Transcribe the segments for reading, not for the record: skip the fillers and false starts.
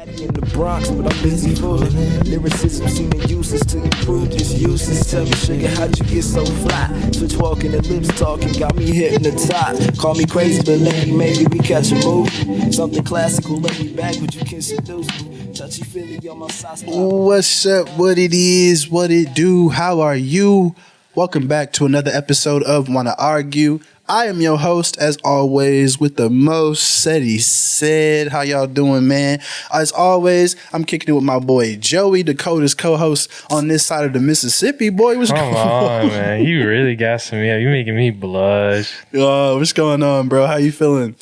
In the Bronx, but I'm busy fooling. Lyricism seeming useless to improve this useless. Tell me, sugar, how'd you get so fly? Switch walking and lips talking, got me hypnotized. Call me crazy, but maybe we catch a move. Something classical, let me back, would you can seduce me? Touchy feely on my side. What's up? What it is? What it do? How are you? Welcome back to another episode of Wanna Argue. I am your host, as always, with the most, Ced. How y'all doing, man? As always, I'm kicking it with my boy Joey, Dakota's co-host on this side of the Mississippi. Boy, what's going on, man? You really gassing me up. You making me blush. What's going on, bro? How you feeling?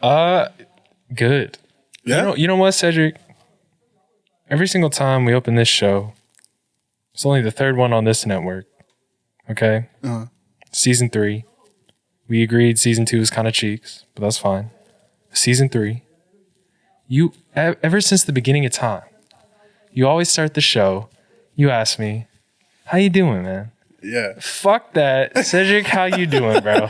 Good. Yeah. You know what, Cedric? Every single time we open this show, it's only the third one on this network. Okay? Season 3. We agreed season 2 is kind of cheeks, but that's fine. Season 3, you ever since the beginning of time, you always start the show. You ask me, "How you doing, man?" Yeah. Fuck that, Cedric. How you doing, bro?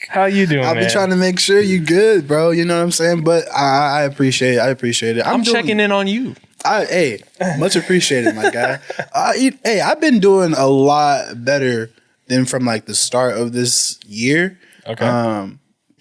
How you doing, man? I'll be trying to make sure you good, bro. You know what I'm saying? But I appreciate it. I appreciate it. I'm checking in on you. Much appreciated, my guy. I've been doing a lot better than from like the start of this year. Okay.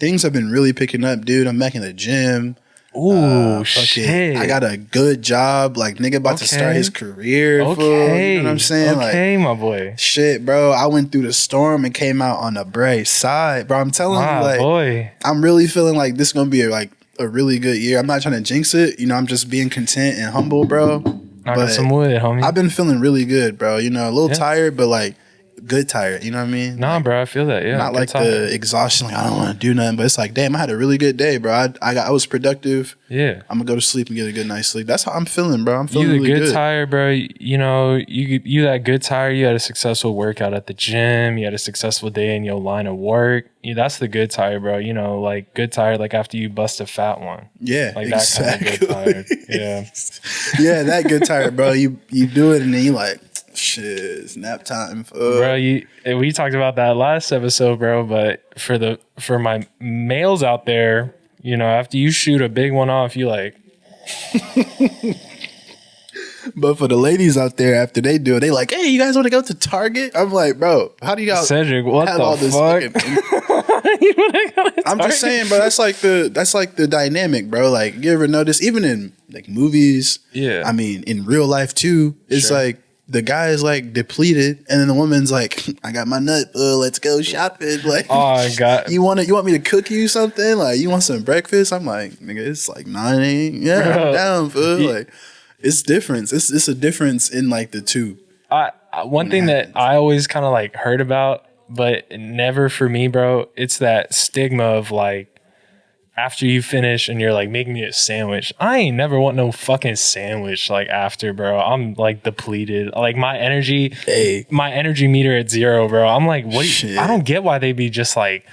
Things have been really picking up, dude. I'm back in the gym. Ooh, shit. I got a good job. Like, nigga about to start his career. Okay. Fool. You know what I'm saying? Okay, like, my boy. Shit, bro. I went through the storm and came out on the bright side. Bro, I'm telling you, like, boy. I'm really feeling like this is going to be a really good year. I'm not trying to jinx it. You know, I'm just being content and humble, bro. Knocking some wood, homie. I've been feeling really good, bro. You know, a little tired, but like, good tired, you know what I mean? Nah, like, bro, I feel that. Yeah, not like tired. the exhaustion, like I don't want to do nothing, but it's like, damn, I had a really good day, bro. I was productive. Yeah, I'm gonna go to sleep and get a good night's sleep. That's how I'm feeling, bro. I'm feeling you really the good good. tired, bro. You know, you that good tired. You had a successful workout at the gym. You had a successful day in your line of work. That's the good tired, bro. You know, like good tired, like after you bust a fat one. Yeah, like exactly. That kind of good tired. Yeah, yeah, that good tired, bro. You do it and then you like, shit, it's nap time, bro. We talked about that last episode, bro. But for my males out there, you know, after you shoot a big one off, you like. But for the ladies out there, after they do it, they like, hey, you guys want to go to Target? I'm like, bro, how do y'all Cedric? What have the all this fuck? I'm just saying, bro. That's like the dynamic, bro. Like, you ever notice, even in like movies, Yeah. I mean, in real life too, it's like the guy is like depleted, and then the woman's like, I got my nut, let's go shopping. Like, Oh God, you want me to cook you something? Like, you want some breakfast? I'm like, nigga, it's like 9 a.m. Yeah, Bro. I'm down, fool. Like, it's difference. It's a difference in like the two. One thing that I always kind of like heard about, but never for me, bro. It's that stigma of like, after you finish and you're like, make me a sandwich. I ain't never want no fucking sandwich like after, bro. I'm like depleted. Like my energy meter at 0, bro. I'm like, what? I don't get why they be just like,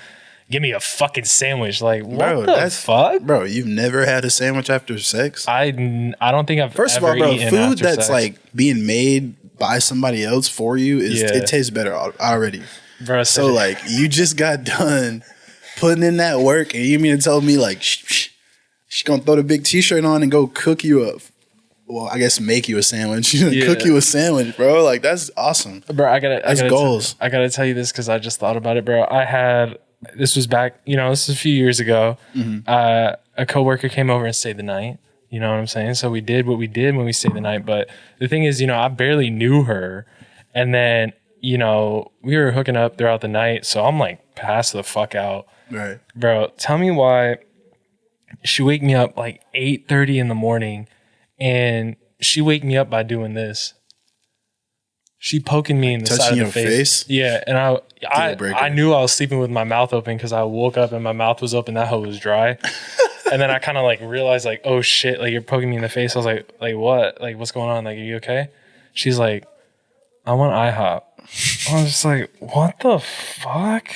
give me a fucking sandwich. Like, what the fuck? Bro, you've never had a sandwich after sex? I don't think I've First of ever all, bro, eaten food after that's sex. like being made by somebody else for you it tastes better already. Bro, so like you just got done putting in that work and you mean to tell me like she's gonna throw the big t-shirt on and go cook you up. Well, I guess make you a sandwich. Cook you a sandwich, bro. Like, that's awesome. Bro, I gotta goals. I gotta tell you this because I just thought about it, bro. This was back, this is a few years ago. Mm-hmm. A coworker came over and stayed the night. You know what I'm saying? So we did what we did when we stayed the night. But the thing is, I barely knew her. And then, we were hooking up throughout the night. So I'm like passed the fuck out. Right. Bro, tell me why she wake me up like 8:30 in the morning and she wake me up by doing this. She poking me in the side of the face. Yeah, and I knew I was sleeping with my mouth open because I woke up and my mouth was open. That hoe was dry. And then I kind of like realized like, oh shit, like you're poking me in the face. I was like what? Like, what's going on? Like, are you okay? She's like, I want IHOP. I was just like, what the fuck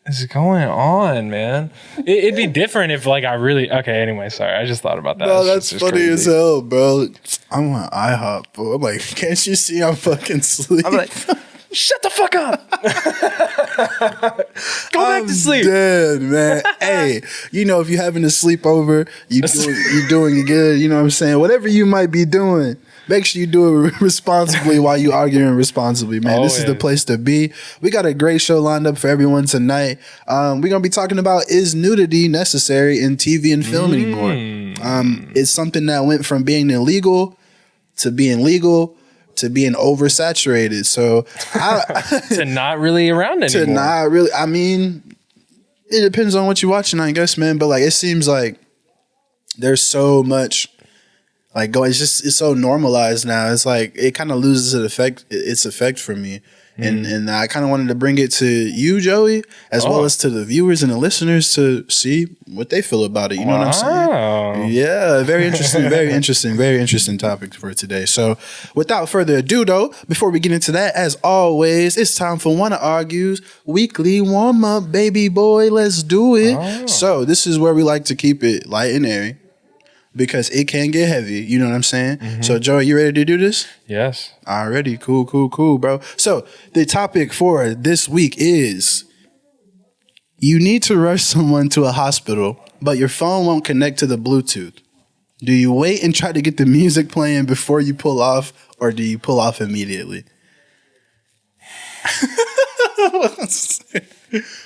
is going on, man? It'd be different if like I really anyway, sorry, I just thought about that. No, that's funny crazy as hell, bro. I want IHOP, bro. I'm like, can't you see I'm fucking asleep? I'm like, Shut the fuck up. Go back to sleep. Dead, man. Hey, you know, if you're having a sleepover, you're doing good. You know what I'm saying? Whatever you might be doing, make sure you do it responsibly while you arguing responsibly, man. This is the place to be. We got a great show lined up for everyone tonight. We're going to be talking about, is nudity necessary in TV and film anymore? It's something that went from being illegal to being legal to being oversaturated. So to not really around anymore. To not really, I mean, it depends on what you're watching, I guess, man. But like, it seems like there's so much like it's so normalized now. It's like it kind of loses its effect for me. And I kind of wanted to bring it to you, Joey, as well as to the viewers and the listeners to see what they feel about it. You know what I'm saying? Yeah, very interesting, very interesting topic for today. So without further ado, though, before we get into that, as always, it's time for Wanna Argue's weekly warm-up, baby boy. Let's do it. So this is where we like to keep it light and airy, because it can get heavy. You know what I'm saying? So, Joey, you ready to do this? Yes. Already. Cool, bro. So, the topic for this week is you need to rush someone to a hospital, but your phone won't connect to the Bluetooth. Do you wait and try to get the music playing before you pull off, or do you pull off immediately?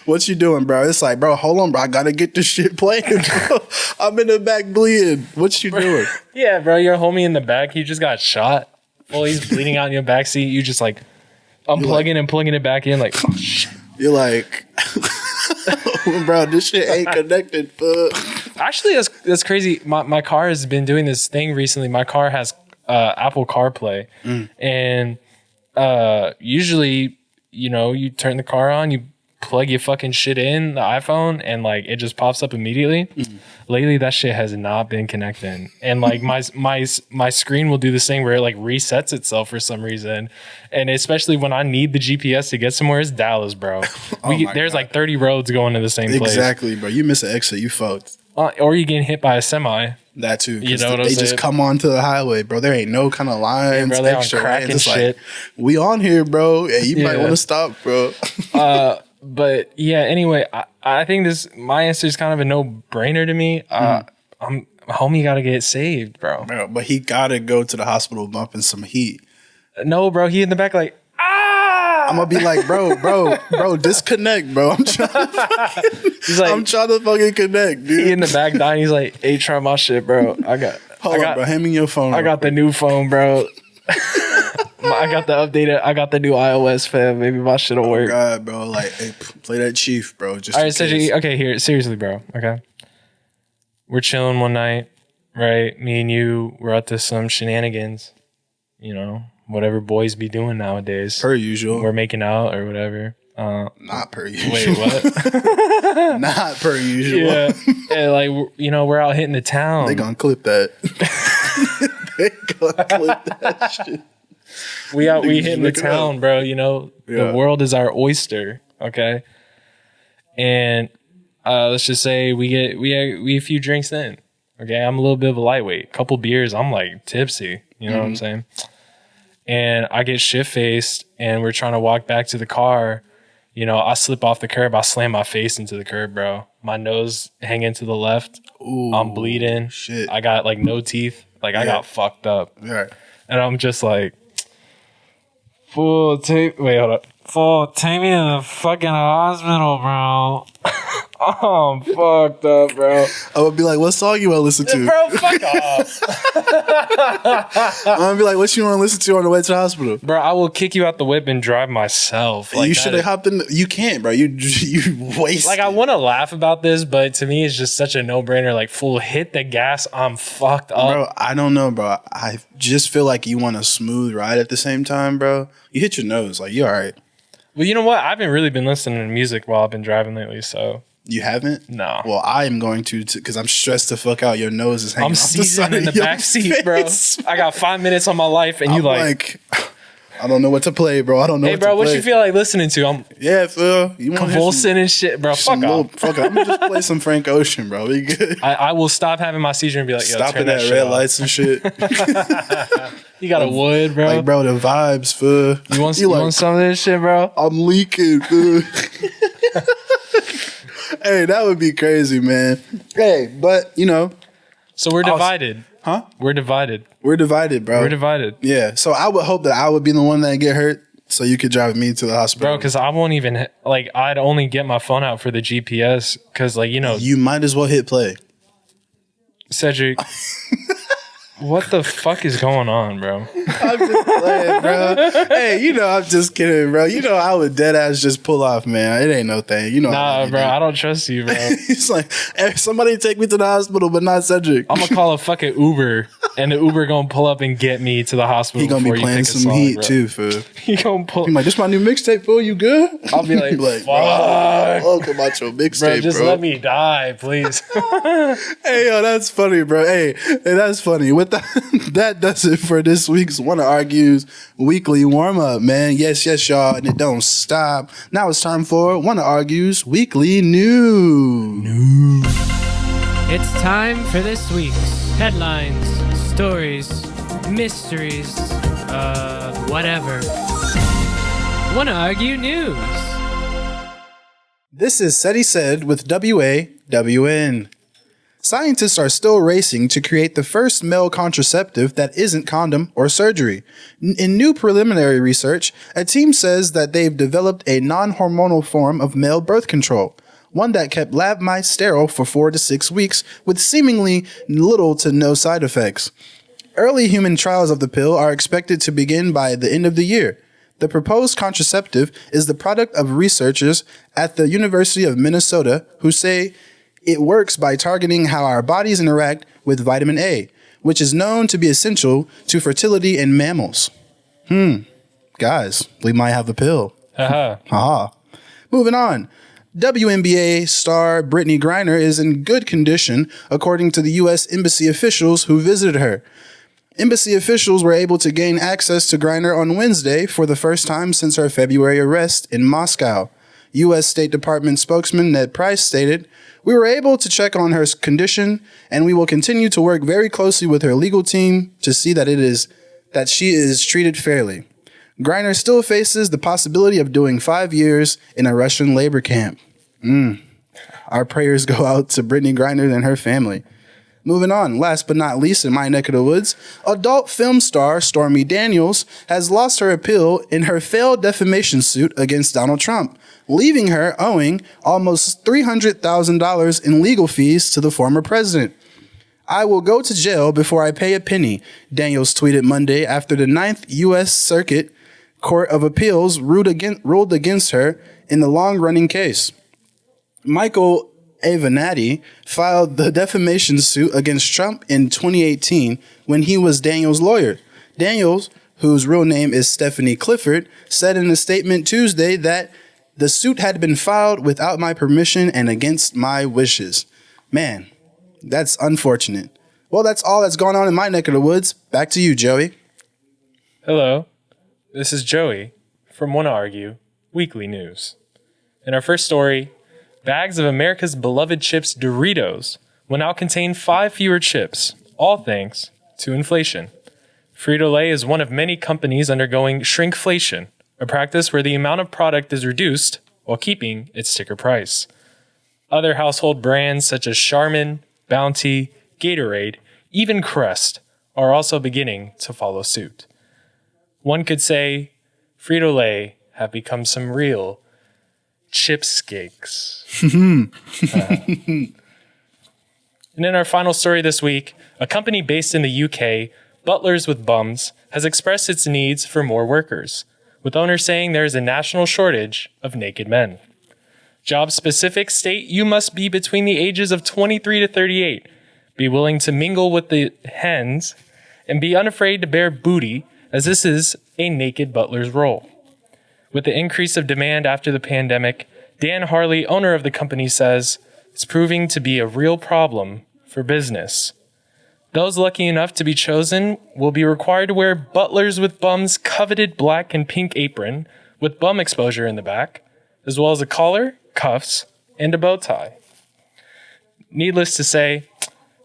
What you doing, bro? It's like, bro, hold on, bro. I gotta get this shit playing, bro. I'm in the back bleeding. What you doing? Yeah, bro, your homie in the back, he just got shot. Well, he's bleeding out in your back seat. You just like unplugging and plugging it back in, like, oh shit. You're like, bro, this shit ain't connected, fuck. Actually, that's crazy. My car has been doing this thing recently. My car has Apple CarPlay, and usually, you know, you turn the car on, you plug your fucking shit in the iPhone, and like it just pops up immediately. Lately, that shit has not been connecting, and like my screen will do this thing where it like resets itself for some reason, and especially when I need the GPS to get somewhere, it's Dallas, bro. There's like 30 roads going to the same place. Exactly, bro. You miss an exit, you fucked. Or you getting hit by a semi. That too. You know what I'm saying? They just come onto the highway, bro. There ain't no kind of lines, bro, they extra on crack and like, shit. we on here, bro. Yeah, you might want to stop, bro. But yeah, anyway, I think my answer is kind of a no-brainer to me. Homie got to get saved, bro. But he got to go to the hospital bumping some heat. No, bro. He in the back like, ah! I'm going to be like, bro, disconnect, bro. I'm trying to fucking connect, dude. He in the back dying. He's like, hey, try my shit, bro. Hold on, bro. Hand me your phone. I got the new phone, bro. I got the new iOS, fam. Maybe my shit'll work. God, bro. Like, hey, play that Chief, bro. Just all right, okay, here, seriously, bro. Okay. We're chilling one night, right? Me and you were up to some shenanigans. You know, whatever boys be doing nowadays. Per usual. We're making out or whatever. Not per usual. Wait, what? Not per usual. Yeah. And like, you know, we're out hitting the town. They gonna clip that. They gonna clip that shit. We hitting the town, bro. You know, the world is our oyster. Okay. And let's just say we a few drinks in. Okay. I'm a little bit of a lightweight. Couple beers, I'm like tipsy. You know what I'm saying? And I get shit faced, and we're trying to walk back to the car. You know, I slip off the curb. I slam my face into the curb, bro. My nose hanging to the left. Ooh, I'm bleeding. Shit. I got like no teeth. Like I got fucked up. Right. And I'm just like, take me to the fucking hospital, bro. Oh, I'm fucked up, bro. I would be like, what song you want to listen to? Bro, fuck off. I'm going to be like, what you want to listen to on the way to the hospital? Bro, I will kick you out the whip and drive myself. Like, you should have hopped in. You can't, bro. You waste. Like, I want to laugh about this, but to me, it's just such a no-brainer. Like, fool, hit the gas. I'm fucked up. Bro, I don't know, bro. I just feel like you want a smooth ride at the same time, bro. You hit your nose. Like, you all right. Well, you know what? I haven't really been listening to music while I've been driving lately, so... You haven't? No. Well, I am going to because I'm stressed to fuck out. Your nose is hanging off the seasoned side in the back seat, bro. I got 5 minutes on my life, and you like, I don't know what to play, bro. I don't know. Hey, bro, what you feel like listening to? I'm Phil. You want convulsing and shit, bro. Fuck off. Fuck I'm gonna just play some Frank Ocean, bro. We good. I will stop having my seizure and be like, yo, stop turn at that red off. lights and shit. You got a wood, bro. Like, bro, the vibes, fool. You want some of this shit, bro? I'm leaking, fool. Hey, that would be crazy, man. Hey, but, So we're divided. Huh? We're divided. We're divided, bro. We're divided. Yeah. So I would hope that I would be the one that get hurt so you could drive me to the hospital. Bro, because I won't even, I'd only get my phone out for the GPS because, You might as well hit play. Cedric, what the fuck is going on, bro? I'm just playing, bro. Hey, I'm just kidding, bro. I would dead ass just pull off, man. It ain't no thing. Nah, bro, I don't trust you, bro. He's like, hey, somebody take me to the hospital, but not Cedric. I'm gonna call a fucking Uber, and the Uber gonna pull up and get me to the hospital. He gonna be playing some heat too, fool. He gonna pull. He's like, this my new mixtape, fool. You good? I'll be like, fuck. Welcome out your mixtape, bro. Just let me die, please. Hey, yo, that's funny, bro. Hey, that's funny. With that does it for this week's Wanna Argue's weekly warm up, man. Yes, y'all, and it don't stop. Now it's time for Wanna Argue's weekly news. It's time for this week's headlines, stories, mysteries, whatever. Wanna Argue news. This is Ced with WAWN. Scientists are still racing to create the first male contraceptive that isn't condom or surgery. In new preliminary research, a team says that they've developed a non-hormonal form of male birth control, one that kept lab mice sterile for 4 to 6 weeks with seemingly little to no side effects. Early human trials of the pill are expected to begin by the end of the year. The proposed contraceptive is the product of researchers at the University of Minnesota who say it works by targeting how our bodies interact with vitamin A, which is known to be essential to fertility in mammals. Guys, we might have a pill. Haha. Moving on. WNBA star Brittany Griner is in good condition, according to the U.S. Embassy officials who visited her. Embassy officials were able to gain access to Griner on Wednesday for the first time since her February arrest in Moscow. U.S. State Department spokesman Ned Price stated, "We were able to check on her condition, and we will continue to work very closely with her legal team to see that she is treated fairly." Griner still faces the possibility of doing 5 years in a Russian labor camp. Our prayers go out to Brittany Griner and her family. Moving on, last but not least, in my neck of the woods, adult film star Stormy Daniels has lost her appeal in her failed defamation suit against Donald Trump, leaving her owing almost $300,000 in legal fees to the former president. "I will go to jail before I pay a penny," Daniels tweeted Monday after the 9th U.S. Circuit Court of Appeals ruled against her in the long-running case. Michael Avenatti filed the defamation suit against Trump in 2018 when he was Daniels' lawyer. Daniels, whose real name is Stephanie Clifford, said in a statement Tuesday that the suit had been filed without my permission and against my wishes. Man, that's unfortunate. Well, that's all that's going on in my neck of the woods. Back to you, Joey. Hello, this is Joey from Wanna Argue Weekly News. In our first story, bags of America's beloved chips Doritos will now contain 5 fewer chips, all thanks to inflation. Frito-Lay is one of many companies undergoing shrinkflation, a practice where the amount of product is reduced while keeping its sticker price. Other household brands such as Charmin, Bounty, Gatorade, even Crest are also beginning to follow suit. One could say Frito-Lay have become some real chipscakes. And in our final story this week, a company based in the UK, Butlers with Bums, has expressed its needs for more workers, with owners saying there is a national shortage of naked men. Job specific state you must be between the ages of 23 to 38, be willing to mingle with the hens, and be unafraid to bear booty, as this is a naked butler's role. With the increase of demand after the pandemic, Dan Harley, owner of the company, says it's proving to be a real problem for business. Those lucky enough to be chosen will be required to wear Butlers with Bums' coveted black and pink apron with bum exposure in the back, as well as a collar, cuffs, and a bow tie. Needless to say,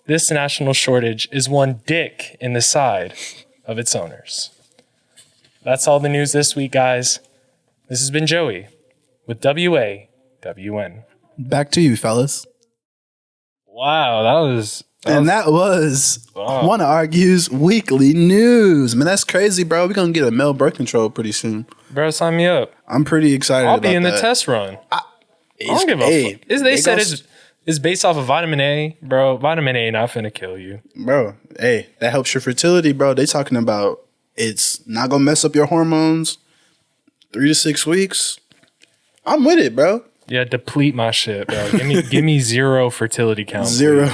this national shortage is one dick in the side of its owners. That's all the news this week, guys. This has been Joey with WAWN. Back to you, fellas. Wow, that was Wanna Argue's weekly news. Man, that's crazy, bro. We're gonna get a male birth control pretty soon. Bro, sign me up. I'm pretty excited I'll about be in that. the test run. I don't give a fuck. They said it's based off of vitamin A. Bro, vitamin A not finna kill you. Bro, hey, that helps your fertility, bro. They talking about it's not gonna mess up your hormones 3 to 6 weeks. I'm with it, bro. Yeah, deplete my shit, bro. Give me 0 fertility count. Zero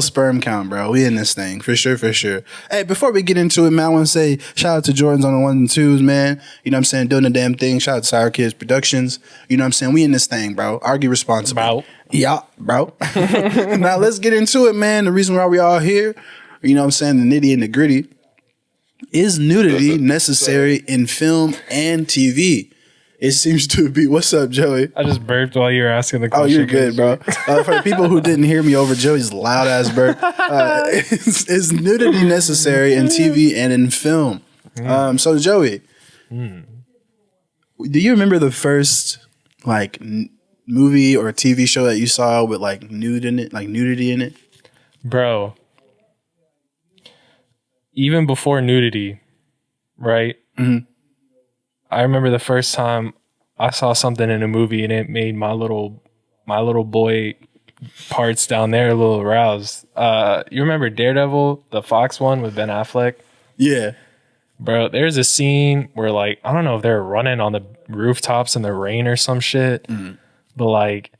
sperm count, bro. We in this thing for sure. Hey, before we get into it, man, I want to say shout out to Jordan's on the 1s and 2s, man. You know what I'm saying? Doing the damn thing. Shout out to Sour Kids Productions. You know what I'm saying? We in this thing, bro. Argue responsibly. Bro. Yeah, bro. Now let's get into it, man. The reason why we all here, you know what I'm saying? The nitty and the gritty. Is nudity necessary in film and TV? It seems to be. What's up, Joey? I just burped while you were asking the question. Oh, you're good, bro. For the people who didn't hear me over Joey's loud ass burp, is nudity necessary in TV and in film? So, Joey, do you remember the first like movie or TV show that you saw with like nudity in it? Bro, even before nudity, right? Mm-hmm. I remember the first time I saw something in a movie and it made my little boy parts down there a little aroused. You remember Daredevil, the Fox one with Ben Affleck? Yeah. Bro, there's a scene where like, I don't know if they're running on the rooftops in the rain or some shit, but like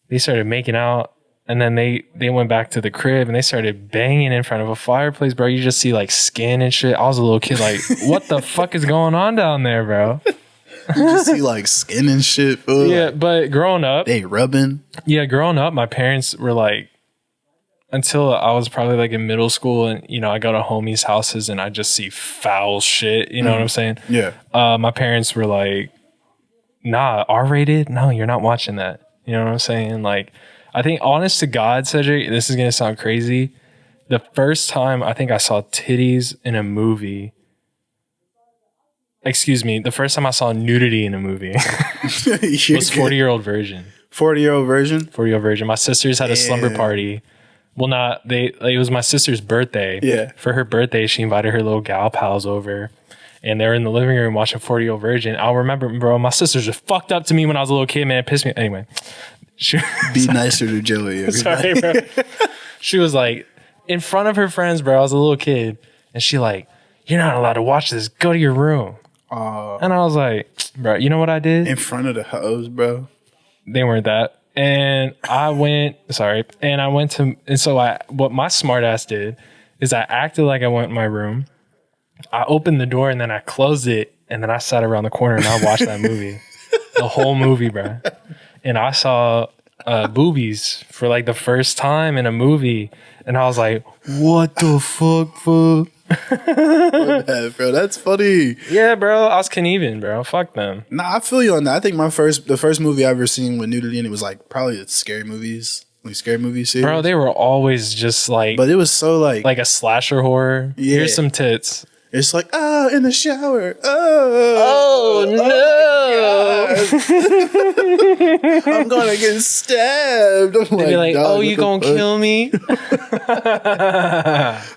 they started making out and then they went back to the crib and they started banging in front of a fireplace, bro. You just see like skin and shit. I was a little kid like, what the fuck is going on down there, bro? You just see like skin and shit, fool. Yeah, but growing up, they rubbing. Yeah, growing up, my parents were like, until I was probably like in middle school and, you know, I go to homies' houses and I just see foul shit. You know what I'm saying? Yeah. My parents were like, nah, R-rated? No, you're not watching that. You know what I'm saying? Like, I think, honest to God, Cedric, this is going to sound crazy. The first time I think I saw titties in a movie, the first time I saw nudity in a movie was 40-Year-Old Virgin. 40-Year-Old Virgin? 40-Year-Old Virgin. My sisters had a slumber party. Well, it was my sister's birthday. Yeah. For her birthday, she invited her little gal pals over. And they were in the living room watching 40-Year-Old Virgin. I'll remember, bro, my sisters just fucked up to me when I was a little kid, man. It pissed me. Anyway. Be nicer to Joey. Everybody. Sorry, bro. She was like, in front of her friends, bro. I was a little kid. And she like, you're not allowed to watch this. Go to your room. And I was like, bro, you know what I did? In front of the hoes, bro. They weren't that. And I went to, what my smart ass did is I acted like I went in my room. I opened the door and then I closed it. And then I sat around the corner and I watched that movie. The whole movie, bro. And I saw boobies for like the first time in a movie. And I was like, what the fuck, fool? Bro, that's funny. Yeah, bro. I was Knieven, bro. Fuck them. Nah, I feel you on that. I think the first movie I ever seen with nudity in it was like probably scary movies. Like scary movie series. Bro, they were always just like, but it was so like a slasher horror. Yeah. Here's some tits. It's like, in the shower. Oh no. I'm gonna get stabbed. I'm They'd be like, oh, you gonna kill me?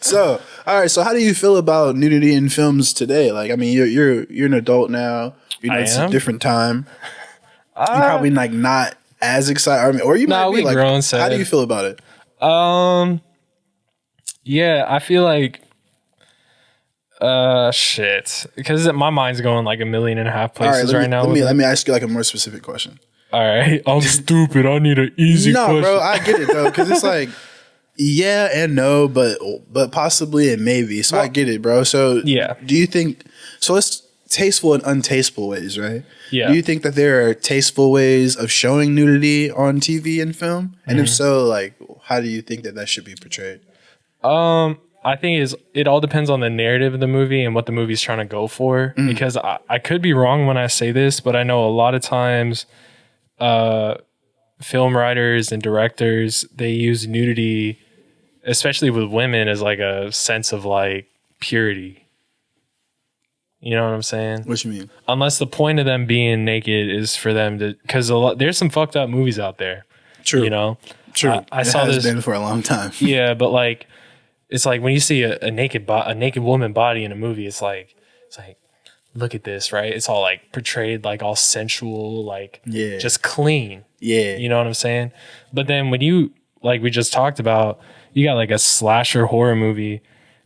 So, all right. So how do you feel about nudity in films today? Like, I mean, you're an adult now. You know, it's a different time. You're probably like not as excited. I mean, or you might be like, grown, how do you feel about it? Yeah, I feel like shit, because my mind's going like 1.5 million places right now. Let me ask you like a more specific question. All right, I'm stupid. I need an easy question. No, bro, I get it though, because it's like yeah and no, but possibly and maybe. So I get it, bro. So yeah, do you think? So it's tasteful and untasteful ways, right? Yeah. Do you think that there are tasteful ways of showing nudity on TV and film? And if so, like, how do you think that should be portrayed? I think it all depends on the narrative of the movie and what the movie's trying to go for. Because I could be wrong when I say this, but I know a lot of times film writers and directors, they use nudity, especially with women, as like a sense of like purity. You know what I'm saying? What you mean? Unless the point of them being naked is for them to, because there's some fucked up movies out there. True. You know? True. I saw this been for a long time. Yeah, but like, it's like when you see a naked woman body in a movie, it's like, look at this, right? It's all like portrayed like all sensual, like just clean. Yeah. You know what I'm saying? But then when you, like we just talked about, you got like a slasher horror movie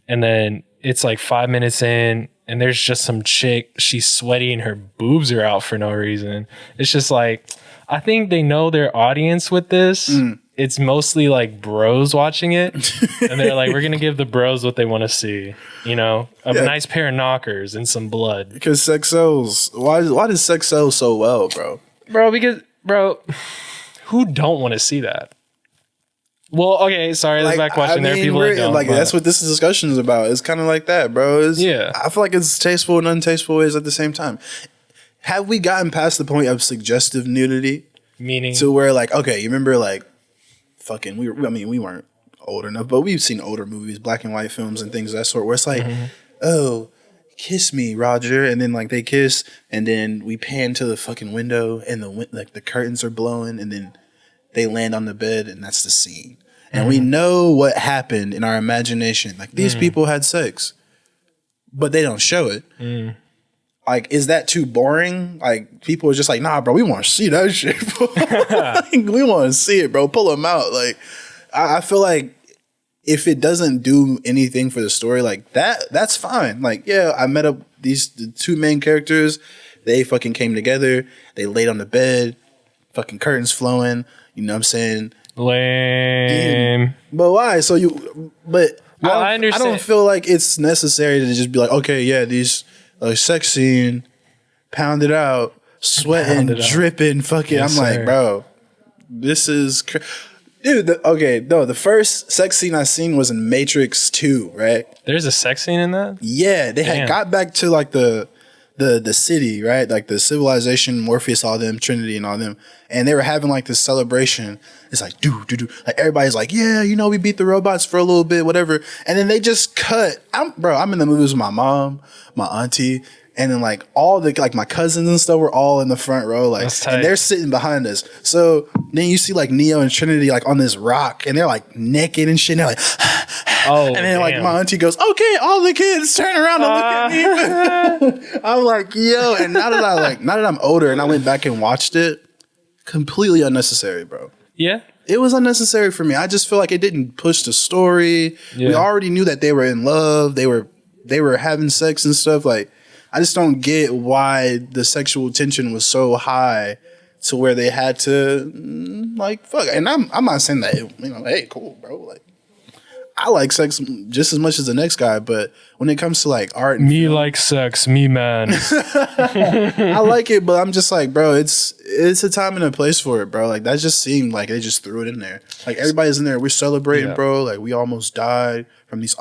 and then it's like 5 minutes in and there's just some chick, she's sweaty and her boobs are out for no reason. It's just like, I think they know their audience with this. It's mostly like bros watching it. And they're like, we're going to give the bros what they want to see. You know, a nice pair of knockers and some blood. Because sex sells. Why does sex sell so well, bro? Bro, who don't want to see that? Well, okay, sorry, that's my question. There are people that don't. Like, that's what this discussion is about. It's kind of like that, bro. I feel like it's tasteful and untasteful ways at the same time. Have we gotten past the point of suggestive nudity? Meaning? To where, like, okay, you remember, like, we weren't old enough, but we've seen older movies, black and white films and things of that sort, where it's like, oh, kiss me, Roger, and then like they kiss, and then we pan to the fucking window, and the curtains are blowing, and then they land on the bed, and that's the scene, and we know what happened in our imagination. Like these people had sex, but they don't show it. Like, is that too boring? Like, people are just like, nah, bro, we want to see that shit, bro. Like, we want to see it, bro. Pull them out. Like, I feel like if it doesn't do anything for the story, like, that's fine. Like, yeah, I met up the two main characters. They fucking came together. They laid on the bed. Fucking curtains flowing. You know what I'm saying? Lame. But why? I understand. I don't feel like it's necessary to just be like, okay, yeah, these... a sex scene, pounded out, sweating, dripping, fucking. Yes, I'm like, bro, this is, dude. The first sex scene I seen was in Matrix 2, right? There's a sex scene in that? Yeah, they had got back to like the city, right? Like the civilization, Morpheus, all them, Trinity, and all them, and they were having like this celebration. It's like, do. Like everybody's like, yeah, you know, we beat the robots for a little bit, whatever. And then they just cut. I'm in the movies with my mom, my auntie, and then like all the like my cousins and stuff were all in the front row, like, and they're sitting behind us. So then you see like Neo and Trinity like on this rock, and they're like naked and shit. And they're like, oh, and then like my auntie goes, okay, all the kids turn around and look at me. I'm like, yo, and now that I'm older and I went back and watched it, completely unnecessary, bro. Yeah. It was unnecessary for me. I just feel like it didn't push the story. Yeah. We already knew that they were in love. They were having sex and stuff. Like, I just don't get why the sexual tension was so high to where they had to like fuck. And I'm not saying that, you know, hey, cool, bro. Like, I like sex just as much as the next guy, but when it comes to like art, and film, like sex, me man. I like it, but I'm just like, bro, it's a time and a place for it, bro. Like that just seemed like they just threw it in there. Like everybody's in there, we're celebrating, bro. Like we almost died from these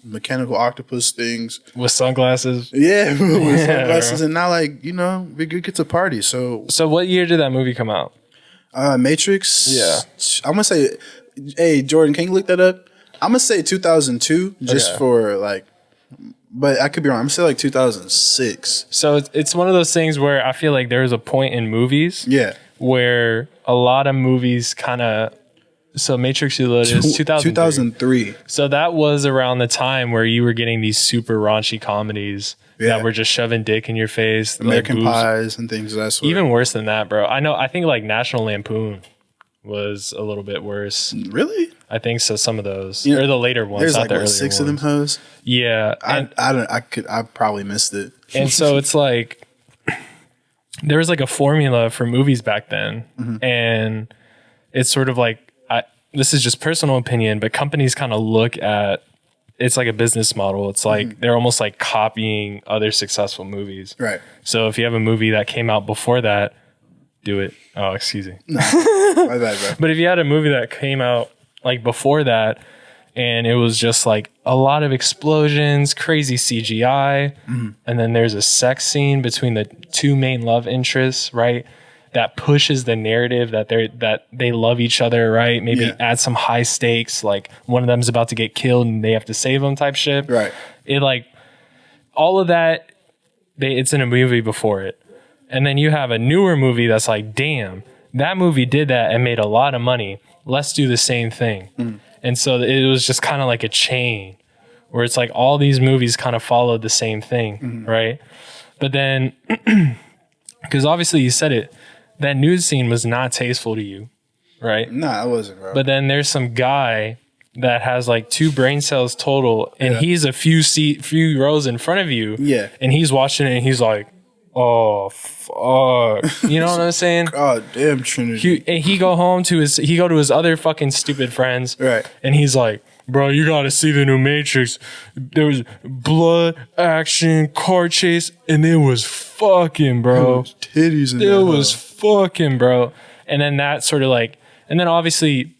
mechanical octopus things with sunglasses. Yeah, with sunglasses, and now like you know we get to party. So what year did that movie come out? Matrix. Yeah, I'm gonna say, hey Jordan, can you look that up? I'm gonna say 2002, just for like, but I could be wrong. I'm gonna say like 2006. So it's one of those things where I feel like there was a point in movies, where a lot of movies kind of. So Matrix Reloaded is 2003. So that was around the time where you were getting these super raunchy comedies that were just shoving dick in your face, American Pies and things of that sort. Even worse than that, bro. I think like National Lampoon was a little bit worse. Really? I think so. Some of those, or the later ones. There's not like the six ones. of them hoes. Yeah, I probably missed it. And so it's like there was like a formula for movies back then, and it's sort of like this is just personal opinion, but companies kind of look at it's like a business model. It's like they're almost like copying other successful movies. Right. So if you have a movie that came out before that, do it. Oh, excuse me. No, my bad, bro. But if you had a movie that came out like before that, and it was just like a lot of explosions, crazy CGI, and then there's a sex scene between the two main love interests, right? that pushes the narrative that they love each other, right? Maybe Yeah. add some high stakes, like one of them's about to get killed and they have to save them type shit. Right. It like all of that, it's in a movie before it. And then you have a newer movie that's like, damn, that movie did that and made a lot of money. Let's do the same thing. And so it was just kind of like a chain where it's like all these movies kind of followed the same thing, right? But then, because obviously you said it, that nude scene was not tasteful to you, right? Nah, it wasn't, bro. But then there's some guy that has like 2 brain cells total, and he's a few rows in front of you, and he's watching it, and he's like, "Oh fuck," you know what I'm saying? God damn, Trinity. He go to his other fucking stupid friends, Right? And he's like, "Bro, you gotta see the new Matrix. There was blood, action, car chase, and it was fucking, bro. Titties in It that was fucking, bro." And then that sort of like, and then obviously,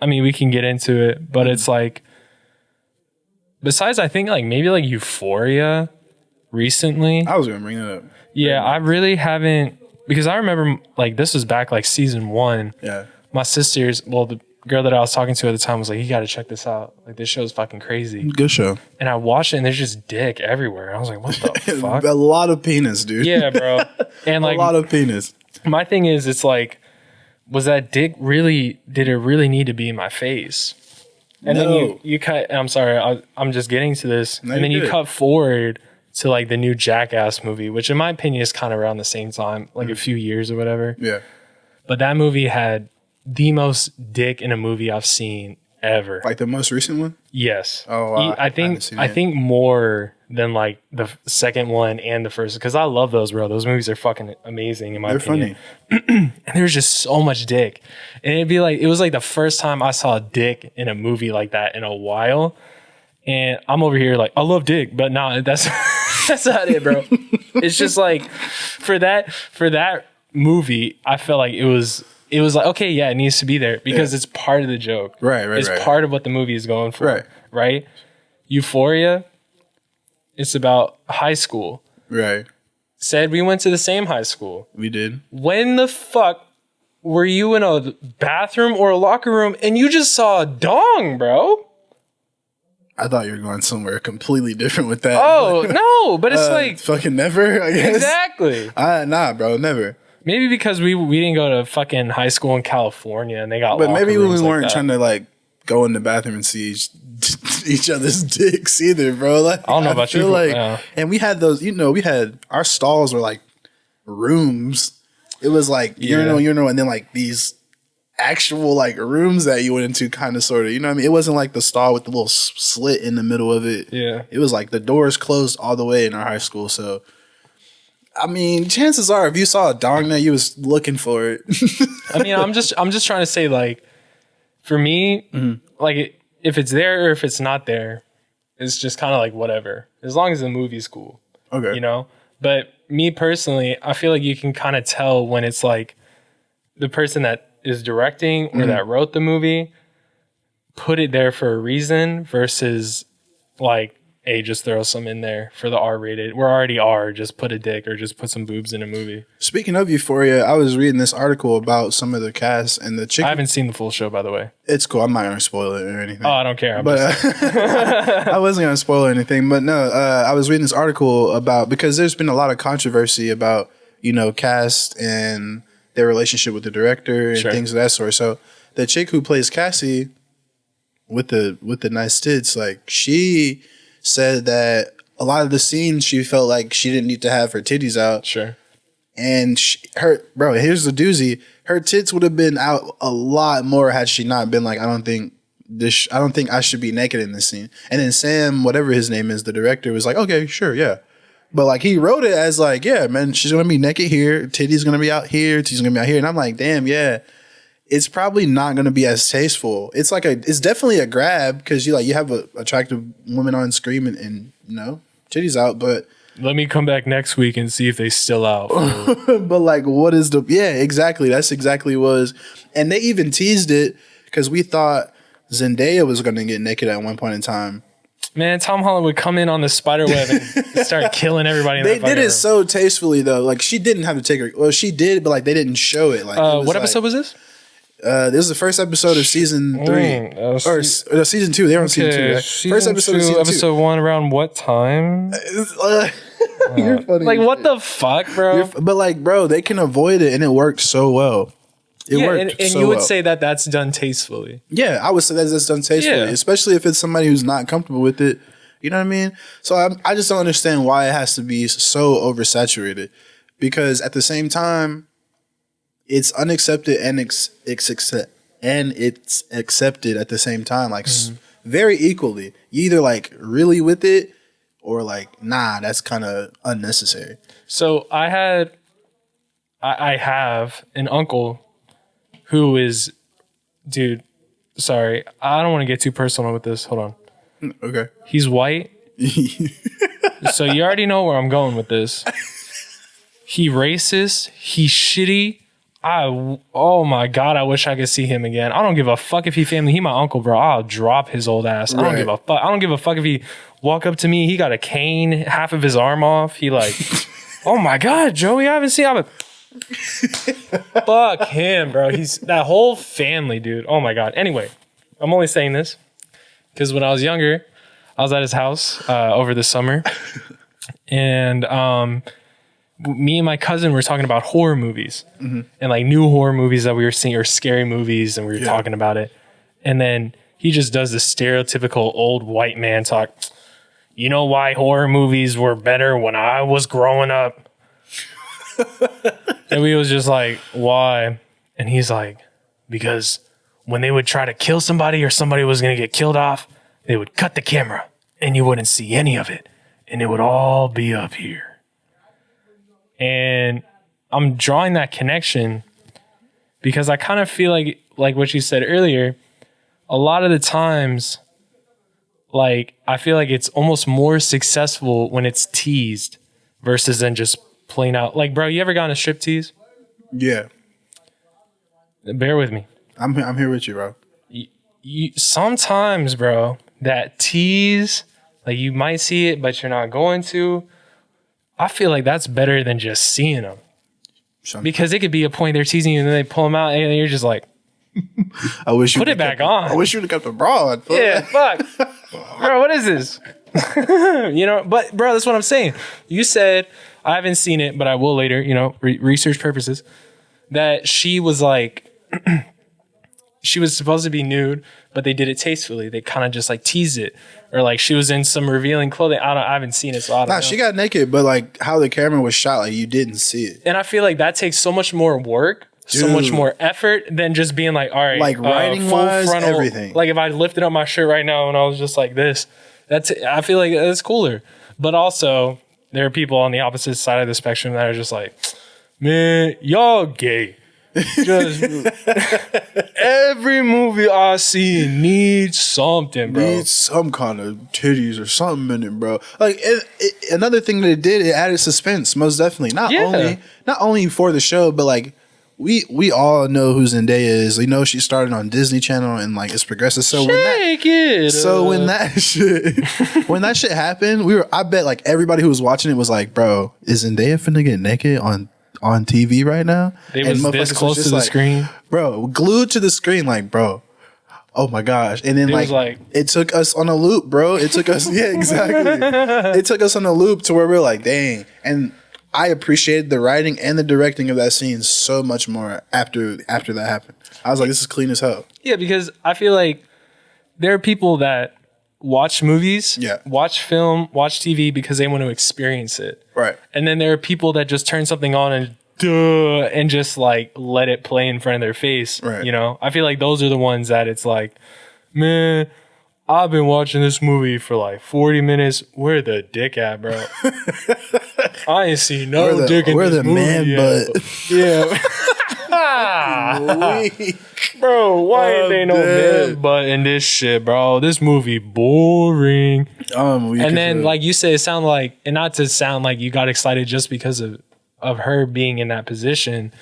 I mean, we can get into it, but it's like, besides, I think like maybe like Euphoria recently. I was gonna bring that up. Yeah, I really haven't, because I remember like this was back like season 1. Yeah. My sisters, well, the girl that I was talking to at the time was like, "You got to check this out. Like this show's fucking crazy." Good show. And I watched it and there's just dick everywhere. And I was like, "What the fuck?" A lot of penis, dude. Yeah, bro. And like a lot of penis. my thing is, it's like, was that dick really, did it really need to be in my face? And No. then you cut, I'm sorry, I'm just getting to this. No, and then you're you good. cut forward to like the new Jackass movie, which in my opinion is kind of around the same time, like a few years or whatever. Yeah. But that movie had the most dick in a movie I've seen ever. Like the most recent one? Yes. Oh, wow. I haven't seen it. think more than like the second one and the first, because I love those, bro. Those movies are fucking amazing in my They're opinion. funny. And there's just so much dick, and it'd be like, it was like the first time I saw dick in a movie like that in a while. And I'm over here like, I love dick, but nah, that's that's not it, bro. It's just like for that movie, I felt like it was like, okay, yeah, it needs to be there because it's part of the joke. Right. It's part of what the movie is going for. Right. Euphoria, it's about high school. Right. Said we went to the same high school. We did. When the fuck were you in a bathroom or a locker room and you just saw a dong, bro? I thought you were going somewhere completely different with that. Oh, no, but it's like... Fucking never, I guess. Exactly. Nah, bro, never. Maybe because we didn't go to fucking high school in California and they got But locker maybe we rooms like weren't that. trying to like go in the bathroom and see each other's dicks either, bro. Like, I don't know about feel you, like, yeah. and we had those, we had our stalls were like rooms. It was like urinal, and then like these actual like rooms that you went into, kind of sort of. You know what I mean? It wasn't like the stall with the little slit in the middle of it. Yeah. It was like the doors closed all the way in our high school. So, I mean, chances are, if you saw a dong there, you was looking for it. I mean, I'm just trying to say, like, for me, like, if it's there or if it's not there, it's just kind of like whatever, as long as the movie's cool. Okay. You know? But me personally, I feel like you can kind of tell when it's like the person that is directing or that wrote the movie put it there for a reason versus like, hey, just throw some in there for the R-rated. We're already R, just put a dick or just put some boobs in a movie. Speaking of Euphoria, I was reading this article about some of the cast and the chick. I haven't seen the full show, by the way. It's cool. I'm not going to spoil it or anything. Oh, I don't care. But I wasn't going to spoil anything. But no, I was reading this article about, because there's been a lot of controversy about, cast and their relationship with the director and things of that sort. So the chick who plays Cassie with the nice tits, like, she said that a lot of the scenes she felt like she didn't need to have her titties out. Sure. And here's the doozy. Her tits would have been out a lot more had she not been like, I don't think I should be naked in this scene. And then Sam, whatever his name is, the director, was like, okay, sure, yeah. But like, he wrote it as like, yeah, man, she's gonna be naked here, titties gonna be out here, titties gonna be out here. And I'm like, damn, yeah. It's probably not going to be as tasteful. It's definitely a grab because you have a attractive woman on screen and titties out, but Let me come back next week and see if they still out. but like, what is exactly. That's exactly what it was. And they even teased it because we thought Zendaya was going to get naked at one point in time. Man, Tom Holland would come in on the spider web and start killing everybody. In They that did it room. so tastefully though. Like she didn't have to take her. Well, she did, but like they didn't show it. Like what episode was this? This is the first episode of season 3 or season 2. They're on season 2. Right? First episode of season 2. Episode 1 around what time? You're funny. Like what the fuck, bro? But like, bro, they can avoid it, and it worked so well. It worked, and so you would well. say that that's done tastefully. Yeah, I would say that's done tastefully, Yeah. especially if it's somebody who's not comfortable with it. You know what I mean? So I just don't understand why it has to be so oversaturated, because at the same time, it's unaccepted and it's accepted at the same time, like very equally. You either like really with it or like nah, that's kind of unnecessary. So I have an uncle who is, dude. Sorry, I don't want to get too personal with this. Hold on. Okay. He's white. So you already know where I'm going with this. He racist. He's shitty. Oh my God, I wish I could see him again. I don't give a fuck if he family. He my uncle, bro. I'll drop his old ass. I don't give a fuck. I don't give a fuck if he walk up to me. He got a cane, half of his arm off. He like, oh my God, Joey, I haven't seen him. Fuck him, bro. He's that whole family, dude. Oh my God. Anyway, I'm only saying this because when I was younger, I was at his house over the summer, and me and my cousin were talking about horror movies and like new horror movies that we were seeing or scary movies, and we were talking about it. And then he just does the stereotypical old white man talk. You know why horror movies were better when I was growing up? And we was just like, why? And he's like, because when they would try to kill somebody or somebody was going to get killed off, they would cut the camera and you wouldn't see any of it. And it would all be up here. And I'm drawing that connection because I kind of feel like what you said earlier, a lot of the times, like, I feel like it's almost more successful when it's teased versus than just plain out. Like, bro, you ever gone to strip tease? Yeah. Bear with me. I'm here with you, bro. You sometimes, bro, that tease, like you might see it, but you're not going to. I feel like that's better than just seeing them. Because it could be a point they're teasing you and then they pull them out and you're just like, I wish you put it back on. I wish you would have kept the bra on. Yeah, fuck. Bro, what is this? You know, but bro, that's what I'm saying. You said, I haven't seen it, but I will later, you know, research purposes, that she was like, she was supposed to be nude, but they did it tastefully. They kind of just like teased it. Or like she was in some revealing clothing. I haven't seen it, so I don't know. She got naked, but like how the camera was shot, like you didn't see it. And I feel like that takes so much more work, so much more effort than just being like, all right, like writing wise, everything. Like if I lifted up my shirt right now and I was just like this, I feel like that's cooler. But also, there are people on the opposite side of the spectrum that are just like, man, y'all gay. Just every movie I see needs something, bro. Needs some kind of titties or something in it, bro. Like another thing that it did, it added suspense, most definitely. Not only for the show, but like we all know who Zendaya is. We know she started on Disney Channel and like it's progressive. So when that shit happened, I bet like everybody who was watching it was like, bro, is Zendaya finna get naked on TV right now? They was this close to the screen, bro, glued to the screen, like, bro, oh my gosh. And then like it took us on a loop, bro. It took us exactly. It took us on a loop to where we're like, dang. And I appreciated the writing and the directing of that scene so much more after that happened. I was like, this is clean as hell. Yeah, because I feel like there are people that watch movies, watch film, watch TV because they want to experience it. Right. And then there are people that just turn something on and just like let it play in front of their face. Right. You know, I feel like those are the ones that it's like, man, I've been watching this movie for like 40 minutes. Where the dick at, bro? I ain't seen no dick in this movie. Where the man butt? Yeah. Bro, why ain't they no man butt in this shit, bro? This movie boring. And then, like you said, it sounded like, and not to sound like you got excited just because of her being in that position,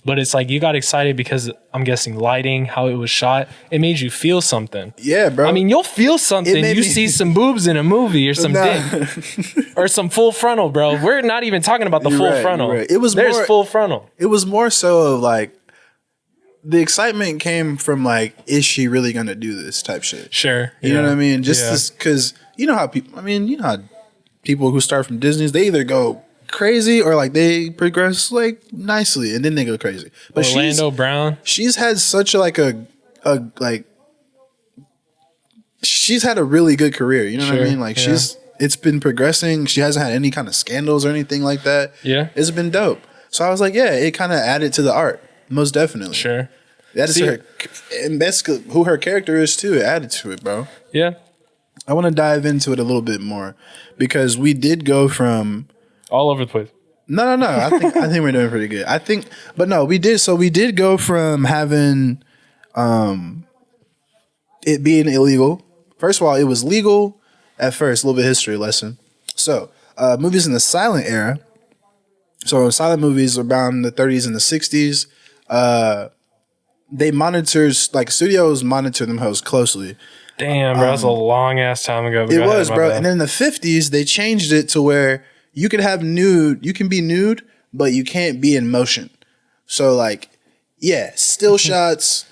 But it's like you got excited because I'm guessing lighting, how it was shot, it made you feel something. Yeah, bro. I mean, you'll feel something. You see some boobs in a movie or some dick or some full frontal, bro. We're not even talking about the full frontal. Right. There's full frontal. It was more so of like the excitement came from like, is she really gonna do this type shit? Sure. You know what I mean? Just because you know how people. I mean, you know how people who start from Disney's, they either go crazy or like they progress like nicely and then they go crazy. But Orlando Brown, she's had such a she's had a really good career. You know what I mean? Like it's been progressing. She hasn't had any kind of scandals or anything like that. Yeah, it's been dope. So I was like, yeah, it kind of added to the art, most definitely. Sure, that is her, and that's who her character is too. It added to it, bro. Yeah, I want to dive into it a little bit more because we did go from all over the place. No. I think we're doing pretty good. We did. So we did go from having it being illegal. First of all, it was legal at first. A little bit of history lesson. So movies in the silent era. So silent movies around the 30s and the 60s. They monitors like studios monitor them hoes closely. Damn, bro, that was a long ass time ago. It was, bro. And then in the 50s, they changed it to where you could have nude. You can be nude, but you can't be in motion. So like, yeah, still shots.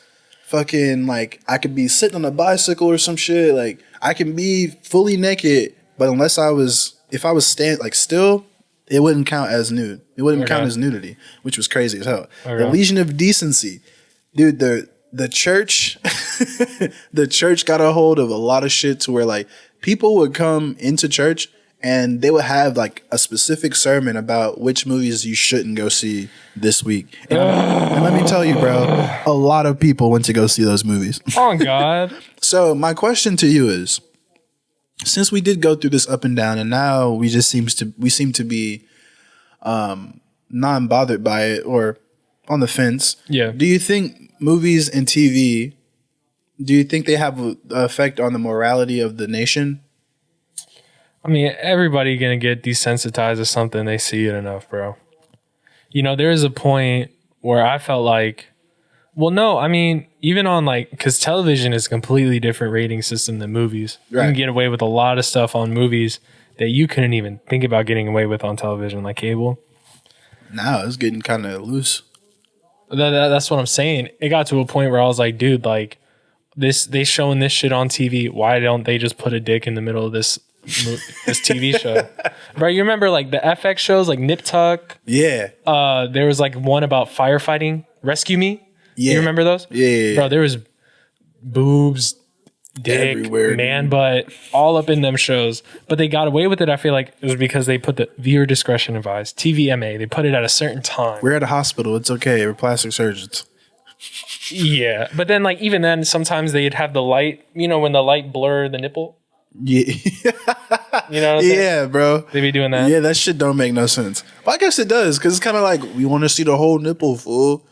Fucking like, I could be sitting on a bicycle or some shit. Like, I can be fully naked, but if I was still, it wouldn't count as nude. It wouldn't count as nudity, which was crazy as hell. The Legion of Decency, dude. The church, the church got a hold of a lot of shit to where like people would come into church and they would have like a specific sermon about which movies you shouldn't go see this week. And let me tell you, bro, a lot of people went to go see those movies. Oh God. So my question to you is, since we did go through this up and down and now we seem to be non-bothered by it or on the fence. Yeah. Do you think movies and TV, do you think they have an effect on the morality of the nation? I mean, everybody gonna get desensitized to something they see it enough, bro. You know, there is a point where I felt like, well, no, I mean, even on like, because television is a completely different rating system than movies. Right. You can get away with a lot of stuff on movies that you couldn't even think about getting away with on television, like cable. Now it's getting kind of loose. That's what I'm saying. It got to a point where I was like, dude, like they showing this shit on TV. Why don't they just put a dick in the middle of this TV show? Bro, you remember like the FX shows like Nip Tuck? Yeah. There was like one about firefighting, Rescue Me. Yeah. You remember those? Yeah. Bro, there was boobs, dick, everywhere, man butt, all up in them shows. But they got away with it. I feel like it was because they put the viewer discretion advised, TVMA. They put it at a certain time. We're at a hospital. It's okay. We're plastic surgeons. Yeah. But then like even then sometimes they'd have the light, you know, when the light blur the nipple. Yeah. You know what I'm saying? Bro. They be doing that. Yeah, that shit don't make no sense. Well, I guess it does because it's kind of like we want to see the whole nipple, fool.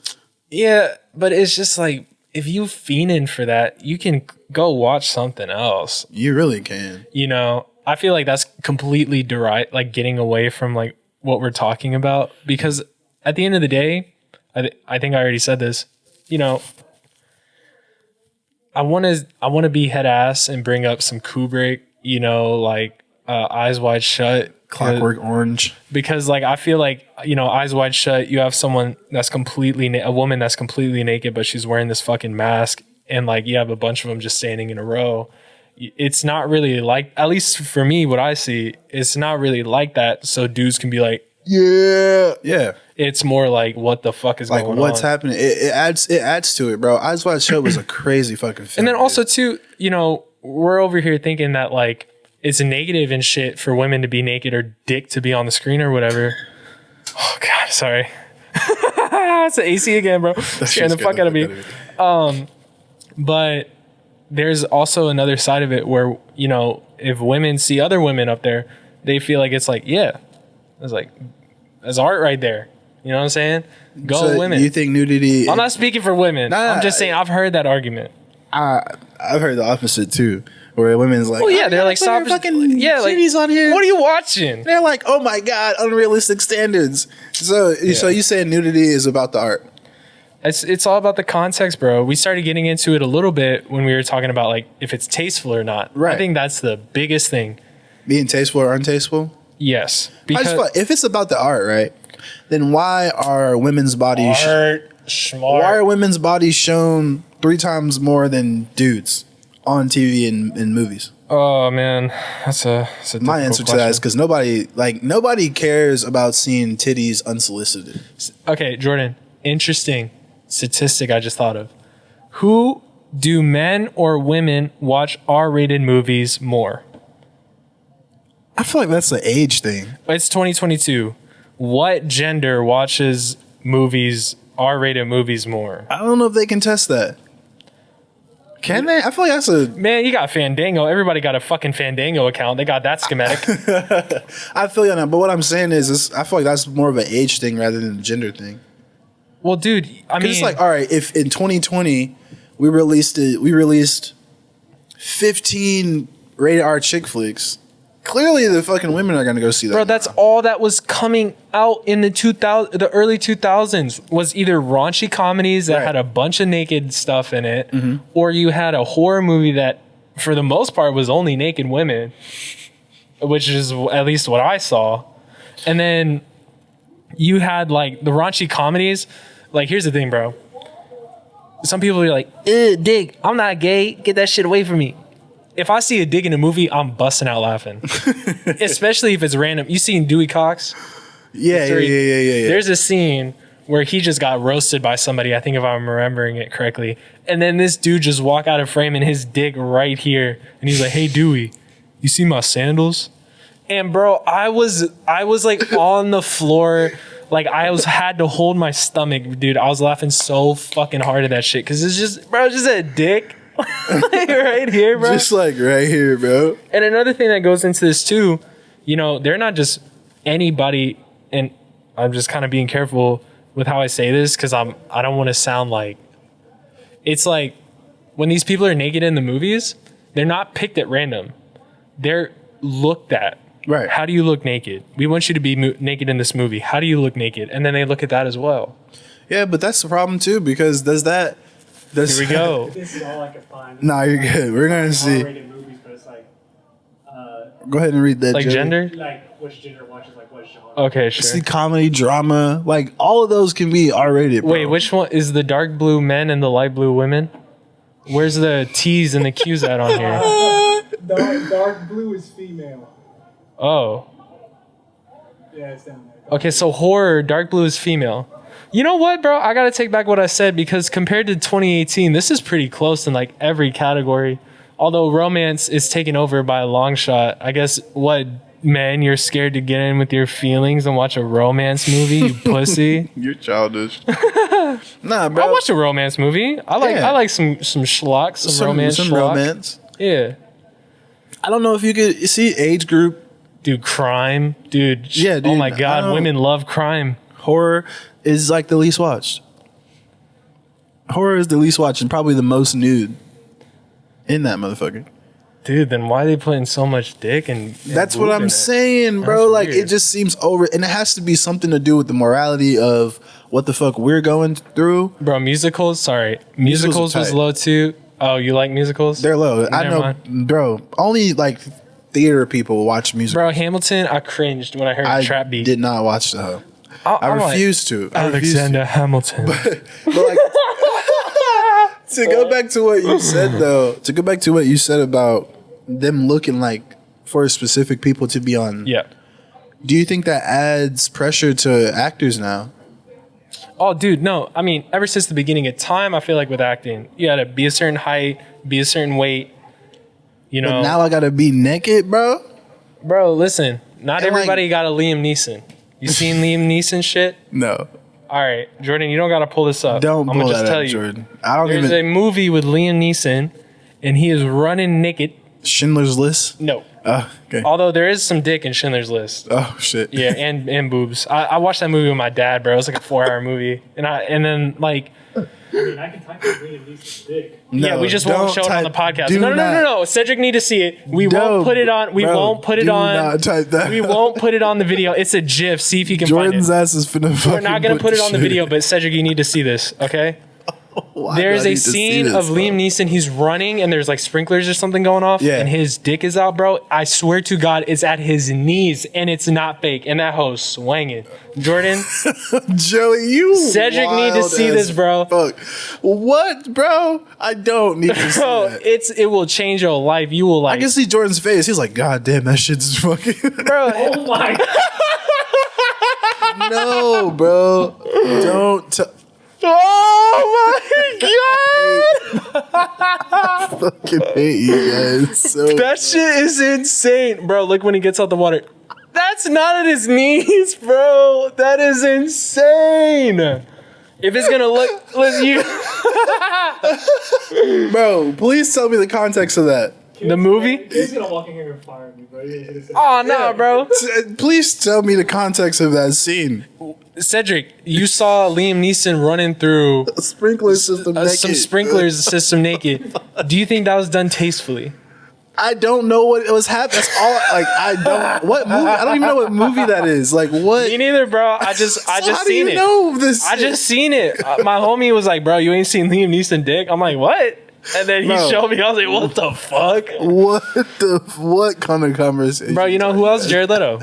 Yeah, but it's just like if you fiending for that, you can go watch something else. You really can. You know, I feel like that's completely like getting away from like what we're talking about because at the end of the day, I think I already said this. You know, I want to be head ass and bring up some Kubrick. You know, like Eyes Wide Shut. Clockwork Orange. Because like I feel like, you know, Eyes Wide Shut, you have someone that's a woman that's completely naked, but she's wearing this fucking mask, and like you have a bunch of them just standing in a row. It's not really like, at least for me, what I see, it's not really like that. So dudes can be like, yeah. It's more like what the fuck is like going on? What's happening? It adds to it, bro. Eyes Wide Shut was a crazy fucking film. And then also too, you know, we're over here thinking that like it's negative and shit for women to be naked or dick to be on the screen or whatever. Oh God, sorry. It's the AC again, bro. Scaring the fuck out of me. But there's also another side of it where, you know, if women see other women up there, they feel like it's like, yeah, it's like, that's art right there. You know what I'm saying? Go women. You think nudity? I'm not speaking for women. I'm just saying I've heard that argument. I've heard the opposite too. Where women's like, well, yeah, they're like, stop, fucking titties on here. What are you watching? They're like, oh my God, unrealistic standards. So you saying nudity is about the art? It's all about the context, bro. We started getting into it a little bit when we were talking about like if it's tasteful or not. Right. I think that's the biggest thing. Being tasteful or untasteful? Yes. I Because just feel like if it's about the art, right, then why are women's bodies smart. why are women's bodies shown 3 times more than dudes on TV and in movies? Oh man, that's a My answer to that is because nobody cares about seeing titties unsolicited. Okay, Jordan, interesting statistic I just thought of. Who do men or women watch R-rated movies more? I feel like that's an age thing. It's 2022. What gender watches movies, R-rated movies more? I don't know if they can test that. Can they? I feel like that's a... Man, you got Fandango. Everybody got a fucking Fandango account. They got that schematic. I feel you on that, but what I'm saying is I feel like that's more of an age thing rather than a gender thing. Well, dude, I mean... It's like, all right, if in 2020 we released 15 rated R chick flicks, clearly the fucking women are going to go see that. Bro, that's all that was coming out in the early 2000s was either raunchy comedies that had a bunch of naked stuff in it, or you had a horror movie that, for the most part, was only naked women, which is at least what I saw. And then you had, like, the raunchy comedies. Like, here's the thing, bro. Some people are like, ew, dig, I'm not gay. Get that shit away from me. If I see a dig in a movie, I'm busting out laughing. Especially if it's random. You seen Dewey Cox? Yeah. There's a scene where he just got roasted by somebody, I think if I'm remembering it correctly. And then this dude just walk out of frame and his dick right here. And he's like, hey, Dewey, you see my sandals? And bro, I was like on the floor. Like had to hold my stomach, dude. I was laughing so fucking hard at that shit. Cause it's just a dick. Like right here, bro. Just like right here, bro. And another thing that goes into this too, you know, they're not just anybody, and I'm just kind of being careful with how I say this because I don't want to sound like it's like when these people are naked in the movies, they're not picked at random. They're looked at. Right. How do you look naked? We want you to be naked in this movie. How do you look naked? And then they look at that as well. Yeah, but that's the problem too because Here we go. This is all I can find. Nah, you're good. We're gonna see. R-rated movies, but it's like, Go ahead and read that. Like Joey. gender? like which gender watches like what genre. Okay, sure. See, comedy, drama, like all of those can be R-rated. Bro. Wait, which one is the dark blue men and the light blue women? Where's the T's and the Q's at on here? Dark blue is female. Oh. Yeah, it's down there. Okay, so horror, dark blue is female. You know what, bro? I gotta take back what I said because compared to 2018, this is pretty close in like every category. Although romance is taken over by a long shot. I guess what, men, you're scared to get in with your feelings and watch a romance movie, you pussy. You're childish. Nah, bro. I'll watch a romance movie. I like some schlock, some romance. Some schlock. romance. Yeah. I don't know if you could see age group. Dude, crime. Dude. Yeah, dude. Oh my I God, don't- women love crime. Horror is like the least watched. Horror is the least watched and probably the most nude in that motherfucker. Dude, then why are they putting so much dick and That's boob what in I'm it? saying, bro. That's Like weird. it just seems over, and it has to be something to do with the morality of what the fuck we're going through. Bro, musicals? Sorry. Musicals are was tight. low too. Oh, you like musicals? They're low. I Never know, mind. bro. Only like theater people watch music. Bro, Hamilton, I cringed when I heard the trap beat. did not watch the hoe. I I'm like, refuse to. I refuse to. Alexander Hamilton. But like, to go back to what you said though, to go back to what you said about them looking like for specific people to be on. Yeah. Do you think that adds pressure to actors now? Oh, dude, no. I mean, ever since the beginning of time, I feel like with acting, you gotta be a certain height, be a certain weight. You know. But now I gotta be naked, bro. Bro, listen. Not And, like- everybody got a Liam Neeson. You seen Liam Neeson shit? No, All right, Jordan, you don't gotta pull this up. don't I'm pull gonna just that tell up, you. Jordan. I don't There's even. a movie with Liam Neeson, and he is running naked. Schindler's List. No, Okay. Although there is some dick in Schindler's List. Oh shit. Yeah, and boobs. I watched that movie with my dad, bro. It was like a 4-hour movie, and then like. I mean, I can type in Liam Neeson's dick. Yeah, we just won't show it on the podcast. do No. not. Cedric need to see it. We No, won't put it on. We bro, won't put it do on. not type that. We won't put it on the video. It's a GIF. See if you can Jordan's find it. ass is finna. We're not gonna put it on the video, but Cedric, you need to see this. Okay. There's a scene of Liam Neeson. He's running, and there's like sprinklers or something going off, Yeah. and his dick is out, bro. I swear to God, it's at his knees, and it's not fake. And that hoe's swinging. Jordan, Joey, you. Cedric need to wild see as this, bro. Fuck. What, bro? I don't need to see Bro, that. it will change your life. You will I like, can see Jordan's face. He's like, God damn, that shit's fucking. bro. Oh my! No, bro. Don't. Oh my God! Fucking hate you guys. So That shit is insane, bro. Look when he gets out the water. That's not at his knees, bro. That is insane. If it's gonna look, bro, please tell me the context of that. the movie. He's gonna walk in here and fire me, bro. Oh no, bro. Please tell me the context of that scene. Cedric, you saw Liam Neeson running through A sprinkler system. some naked. sprinklers system naked. Do you think that was done tastefully? I don't know what was happening. That's all. Like I don't. What movie? I don't even know what movie that is. Like what? Me neither, bro. I just How do seen you it. know this? I just seen it. My homie was like, bro, you ain't seen Liam Neeson dick? I'm like, what? And then he Bro. showed me. I was like, what the fuck? What kind of conversation? Bro, you know who else? Jared Leto.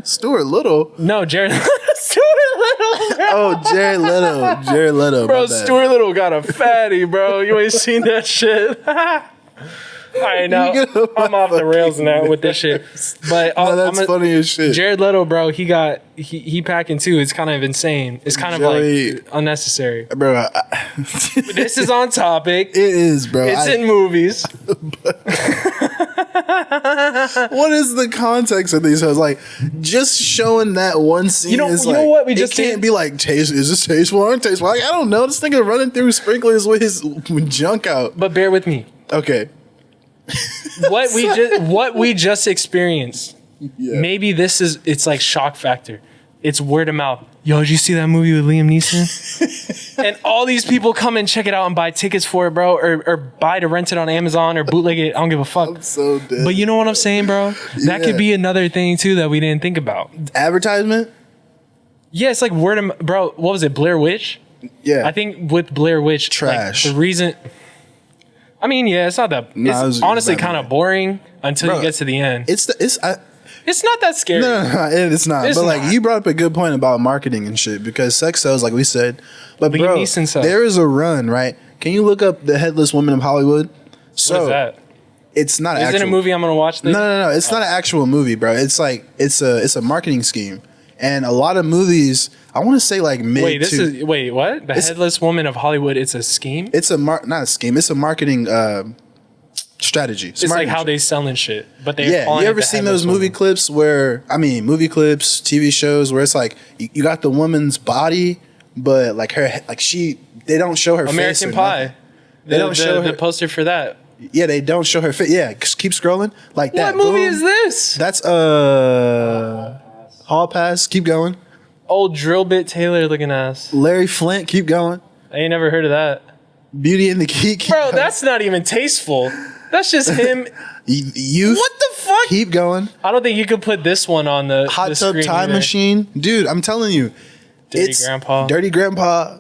Stuart Little. No, Jared Stuart Little, bro. Oh, Jared Leto. Jared Leto. Bro, my bad. Stuart Little got a fatty, bro. You ain't seen that shit. All right, now You get I'm off the rails now with this shit. But No, that's funny as shit. Jared Leto, bro, he packing too. It's kind of insane. It's kind of Joey- like unnecessary. Bro, This is on topic. it is, bro. It's in movies. What is the context of these hoes? Like, just showing that one scene You know- is you like, know what we just it can't did? be like, taste. Is this tasteful or untasteful? Like, I don't know. This nigga running through sprinklers with his junk out. But bear with me. Okay. What we just experienced. Yeah. Maybe it's like shock factor. It's word of mouth. Yo, did you see that movie with Liam Neeson? And all these people come and check it out and buy tickets for it, bro, or buy to rent it on Amazon or bootleg it. I don't give a fuck. I'm so dead. But you know what I'm saying, bro? That Yeah. could be another thing too that we didn't think about. Advertisement? Yeah, it's like word of bro. What was it? Blair Witch? Yeah. I think with Blair Witch, Trash. Like, the reason. I mean, yeah, it's not that. Nah, it was It's honestly bad kind of movie. boring until Bro, you get to the end. it's It's not that scary. no, it's not. It's but like not. you brought up a good point about marketing and shit because sex sells, like we said. But Liam bro, Neeson sells. there is a run, right? Can you look up the Headless Woman of Hollywood? So What is that? it's not Is it a movie I'm gonna watch? This? No. It's not an actual movie, bro. It's like it's a marketing scheme, and a lot of movies. I want to say like mid. Wait, to, what? The Headless Woman of Hollywood. It's a scheme. It's not a scheme. It's a marketing strategy. It's like how they selling shit, but they Yeah, you ever seen those movie clips movie clips, TV shows where it's like you got the woman's body, but like they don't show her face. American or Pie? nothing. They don't show the her. poster for that. Yeah, they don't show her face. Yeah, keep scrolling like that. What movie Boom. is this? That's Hall Pass. Keep going. Old drill bit Taylor looking ass. Larry Flint. Keep going. I ain't never heard of that, Beauty and the Geek. Keep bro. going. That's not even tasteful. That's just him. Youth. What the fuck? Keep going. I don't think you could put this one on the Hot the Tub screen Time either. Machine, dude. I'm telling you, Dirty Grandpa. Dirty Grandpa.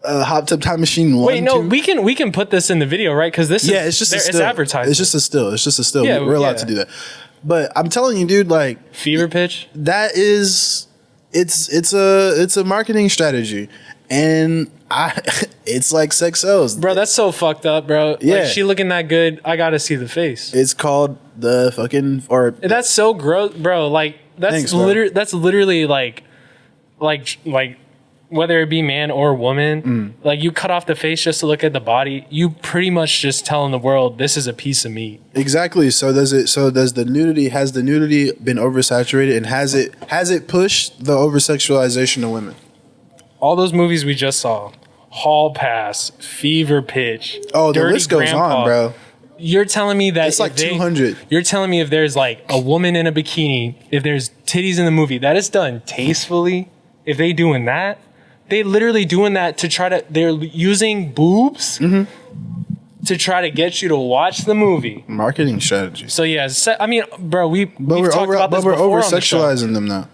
Hot Tub Time Machine 1. Wait, no, 2. we can put this in the video, right? Because this Yeah, is it's just a it's still. advertising. It's just a still. It's just a still. Yeah, We're allowed yeah. to do that. But I'm telling you, dude, like fever pitch. that is it's a marketing strategy, and it's like sex sells. Bro, that's so fucked up, bro. Yeah. Like, she looking that good. I gotta see the face. It's called the fucking That's so gross, bro. Like Thanks, bro. that's literally like whether it be man or woman, like you cut off the face just to look at the body. You pretty much just telling the world this is a piece of meat. exactly. So does the nudity been oversaturated, and has it pushed the oversexualization of women? All those movies we just saw, Hall Pass, Fever Pitch. Oh, the Dirty list goes Grandpa. on, bro. you're telling me that It's like 200. You're telling me if there's like a woman in a bikini, if there's titties in the movie, that is done tastefully. If they doing that, they literally doing that to try to. They're using boobs to try to get you to watch the movie. Marketing strategy. So yeah, I mean, bro, we've talked about this we're before over on the show. sexualizing them now.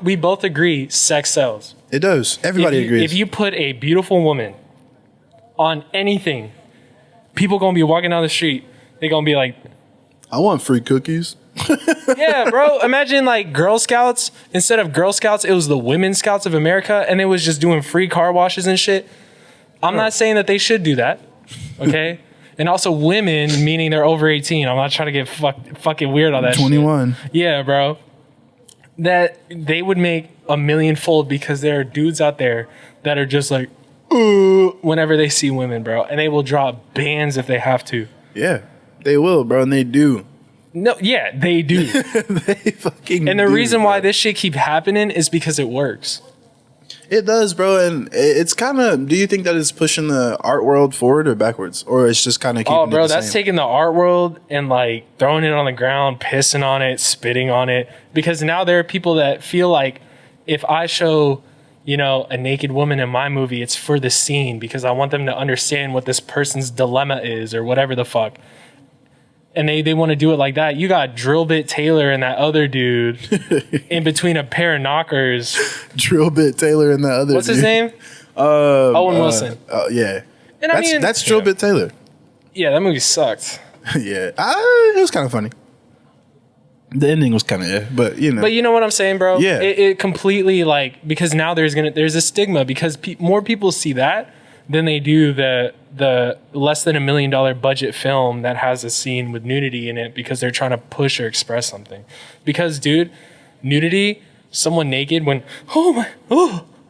We both agree sex sells. It does. Everybody agrees. If you put a beautiful woman on anything, people gonna be walking down the street. They gonna be like, I want free cookies. yeah, bro. Imagine like Girl Scouts. Instead of Girl Scouts, it was the Women Scouts of America, and they was just doing free car washes and shit. I'm not saying that they should do that, okay? And also women, meaning they're over 18. I'm not trying to get fucking weird on that 21. shit. Yeah, bro. That they would make a millionfold because there are dudes out there that are just like, ooh, whenever they see women, bro. And they will drop bans if they have to. Yeah, they will, bro, and they do. No, yeah, they do. They fucking And the do, reason bro. why this shit keep happening is because it works. It does, bro, and it's kind of. Do you think that it's pushing the art world forward or backwards, or it's just kind of keeping? Oh, bro, it the that's same? taking the art world and like throwing it on the ground, pissing on it, spitting on it. Because now there are people that feel like if I show, you know, a naked woman in my movie, it's for the scene because I want them to understand what this person's dilemma is or whatever the fuck. And they want to do it like that. You got Drill Bit Taylor and that other dude in between a pair of knockers. Drill Bit Taylor and that other. What's his name? Owen Wilson. Yeah, And I mean, that's Drill Bit Taylor. Yeah, that movie sucked. Yeah, it was kind of funny. The ending was kind of but you know. But you know what I'm saying, bro? Yeah. It completely like because now there's a stigma because more people see that than they do the less than $1 million budget film that has a scene with nudity in it because they're trying to push or express something. Because, dude, nudity, someone naked when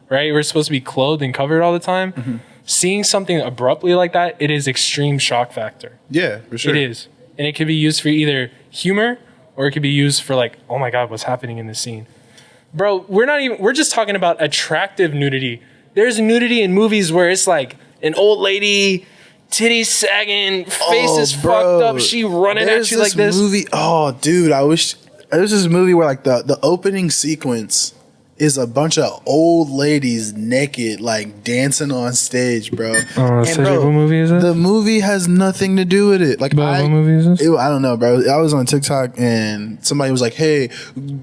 right, we're supposed to be clothed and covered all the time. Mm-hmm. Seeing something abruptly like that, it is extreme shock factor. Yeah, for sure. It is, and it could be used for either humor or it could be used for like, oh my god, what's happening in this scene, bro? We're just talking about attractive nudity. There's nudity in movies where it's like an old lady, titties sagging, face is fucked up, she running at you like this. Movie. Oh, dude, I wish there's this movie where like the opening sequence is a bunch of old ladies naked, like dancing on stage, bro. What movie is it? The movie has nothing to do with it. Like, what movie is this? I don't know, bro. I was on TikTok and somebody was like, "Hey,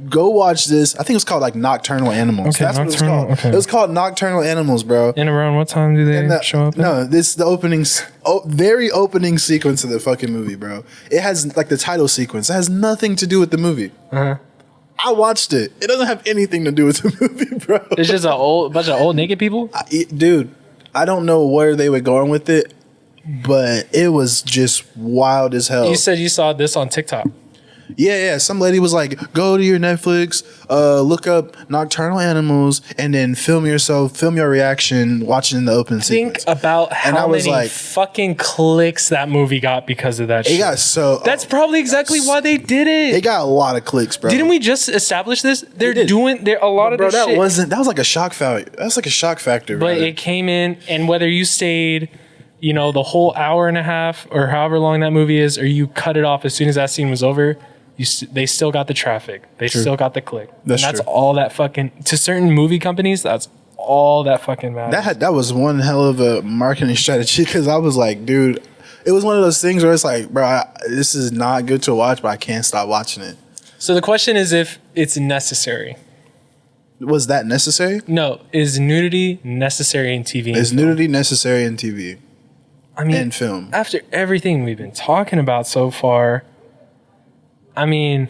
go watch this." I think it was called like Nocturnal Animals. Okay, That's what it was called. Okay. It was called Nocturnal Animals, bro. And around what time do they show up? No, this is the opening, very opening sequence of the fucking movie, bro. It has like the title sequence. It has nothing to do with the movie. Uh-huh. I watched it. It doesn't have anything to do with the movie, bro. It's just a bunch of old naked people. Dude, I don't know where they were going with it, but it was just wild as hell. You said you saw this on TikTok. Yeah. Some lady was like, go to your Netflix, look up Nocturnal Animals, and then film your reaction watching the open sequence. Think about how many fucking clicks that movie got because of that shit. It got so... That's probably exactly why they did it. It got a lot of clicks, bro. Didn't we just establish this? They're a lot of this shit. That was like a shock factor. That's like a shock factor, But it came in, and whether you stayed... you know, the whole hour and a half or however long that movie is, or you cut it off as soon as that scene was over, they still got the traffic. They still got the click. That's all that fucking... to certain movie companies, that's all that fucking matters. That was one hell of a marketing strategy because I was like, dude, it was one of those things where it's like, bro, this is not good to watch, but I can't stop watching it. So the question is if it's necessary. Was that necessary? No. Is nudity necessary in TV? Is nudity necessary in TV? I mean, and film. After everything we've been talking about so far, I mean,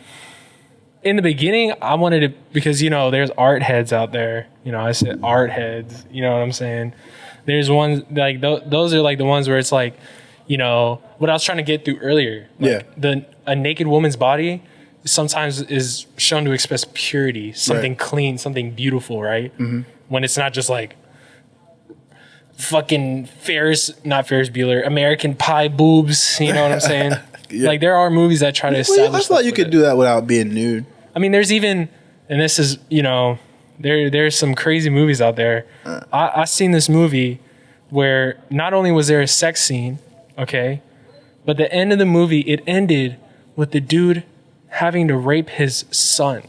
in the beginning, I wanted to, because, you know, there's art heads out there. You know, I said art heads. You know what I'm saying? There's ones, like, those are, like, the ones where it's, like, you know, what I was trying to get through earlier. Like, a naked woman's body sometimes is shown to express purity, something clean, something beautiful, right? Mm-hmm. When it's not just, like, fucking not Ferris Bueller, American Pie boobs, you know what I'm saying? Like, there are movies that try to establish. I thought you could do that without being nude. I mean, there's even, and this is, you know, there's some crazy movies out there. I seen this movie where not only was there a sex scene, okay, But the end of the movie, it ended with the dude having to rape his son.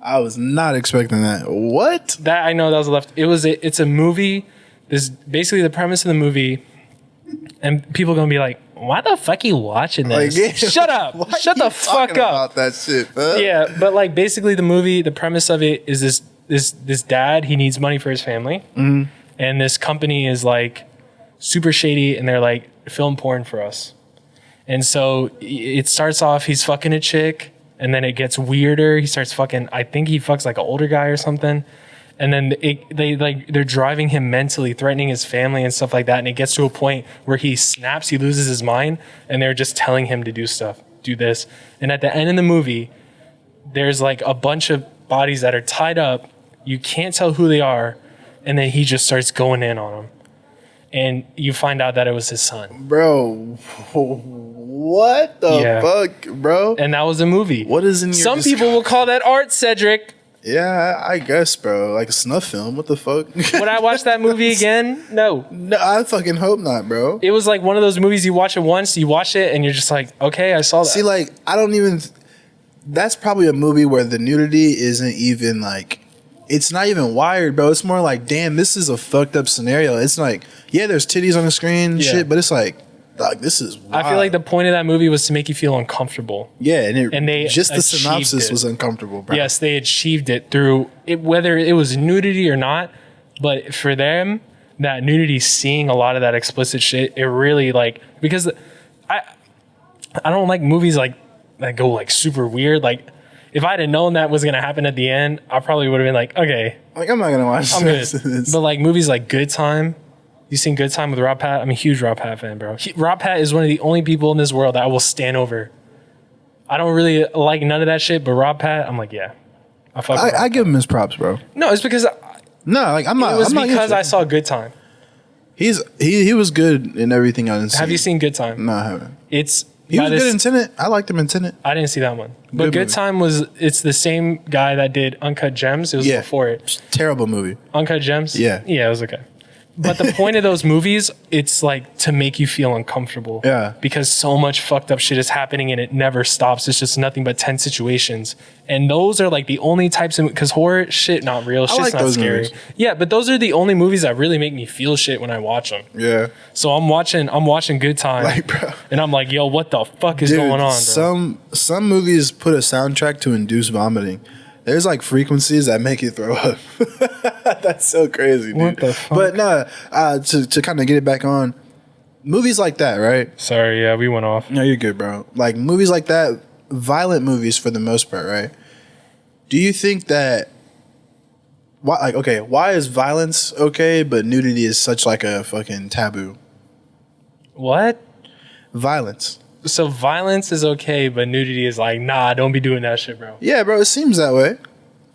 I was not expecting that. What? That I know that was left. It's a movie. This basically the premise of the movie, and people are gonna be like, "Why the fuck are you watching this? Like, yeah, Shut up! Shut the fuck up!" About that shit, bro. Yeah, but like basically the movie, the premise of it is this dad, he needs money for his family, and this company is like super shady, and they're like film porn for us, and so it starts off he's fucking a chick. And then it gets weirder. He starts fucking. I think he fucks like an older guy or something. And then they're driving him mentally, threatening his family and stuff like that. And it gets to a point where he snaps, he loses his mind, and they're just telling him to do stuff, do this. And at the end of the movie, there's like a bunch of bodies that are tied up. You can't tell who they are, and then he just starts going in on them. And you find out that it was his son. Bro, what the fuck, bro? And that was a movie. What is in your Some people will call that art, Cedric. Yeah, I guess, bro. Like a snuff film. What the fuck? Would I watch that movie again? No. No, I fucking hope not, bro. It was like one of those movies you watch it once, you watch it, and you're just like, okay, I saw that. See, like, I don't even... That's probably a movie where the nudity isn't even, like... It's not even wired, bro. It's more like, damn, this is a fucked up scenario. It's like, yeah, there's titties on the screen and shit, but it's like this is wild. I feel like the point of that movie was to make you feel uncomfortable. Yeah, and they just the achieved synopsis it. was uncomfortable, bro. Yes, they achieved it through it, whether it was nudity or not. But for them, that nudity, seeing a lot of that explicit shit, it really like, because I don't like movies like that go like super weird. Like, if I'd have known that was gonna happen at the end, I probably would have been like, okay, like I'm not gonna watch. I'm good. But like movies like Good Time, you seen Good Time with Rob Pat? I'm a huge Rob Pat fan, bro. Rob Pat is one of the only people in this world that I will stand over. I don't really like none of that shit, but Rob Pat, I'm like, yeah, I give him his props, bro. No, it's because no, like I'm not. It was I'm because not I saw Good Time. He was good in everything I didn't see. Have you seen Good Time? No, I haven't. He was good in Tenet. I liked him in Tenet. I didn't see that one. But Good Time it's the same guy that did Uncut Gems. It was before it. Terrible movie. Uncut Gems? Yeah. Yeah, it was okay. But the point of those movies, it's like to make you feel uncomfortable. Yeah. Because so much fucked up shit is happening and it never stops. It's just nothing but tense situations. And those are like the only types of, because horror shit not real. Shit's like not those scary. movies. Yeah, but those are the only movies that really make me feel shit when I watch them. Yeah. So I'm watching Good Time. Like, bro. And I'm like, yo, what the fuck is going on, bro? Some movies put a soundtrack to induce vomiting. There's like frequencies that make you throw up. That's so crazy, dude. What the fuck? But no, to kind of get it back on, movies like that, right? Sorry, yeah, we went off. No, you're good, bro. Like movies like that, violent movies for the most part, right? Do you think that why is violence okay, but nudity is such like a fucking taboo? What? Violence. So violence is okay, but nudity is like, nah, don't be doing that shit, bro. Yeah, bro, it seems that way.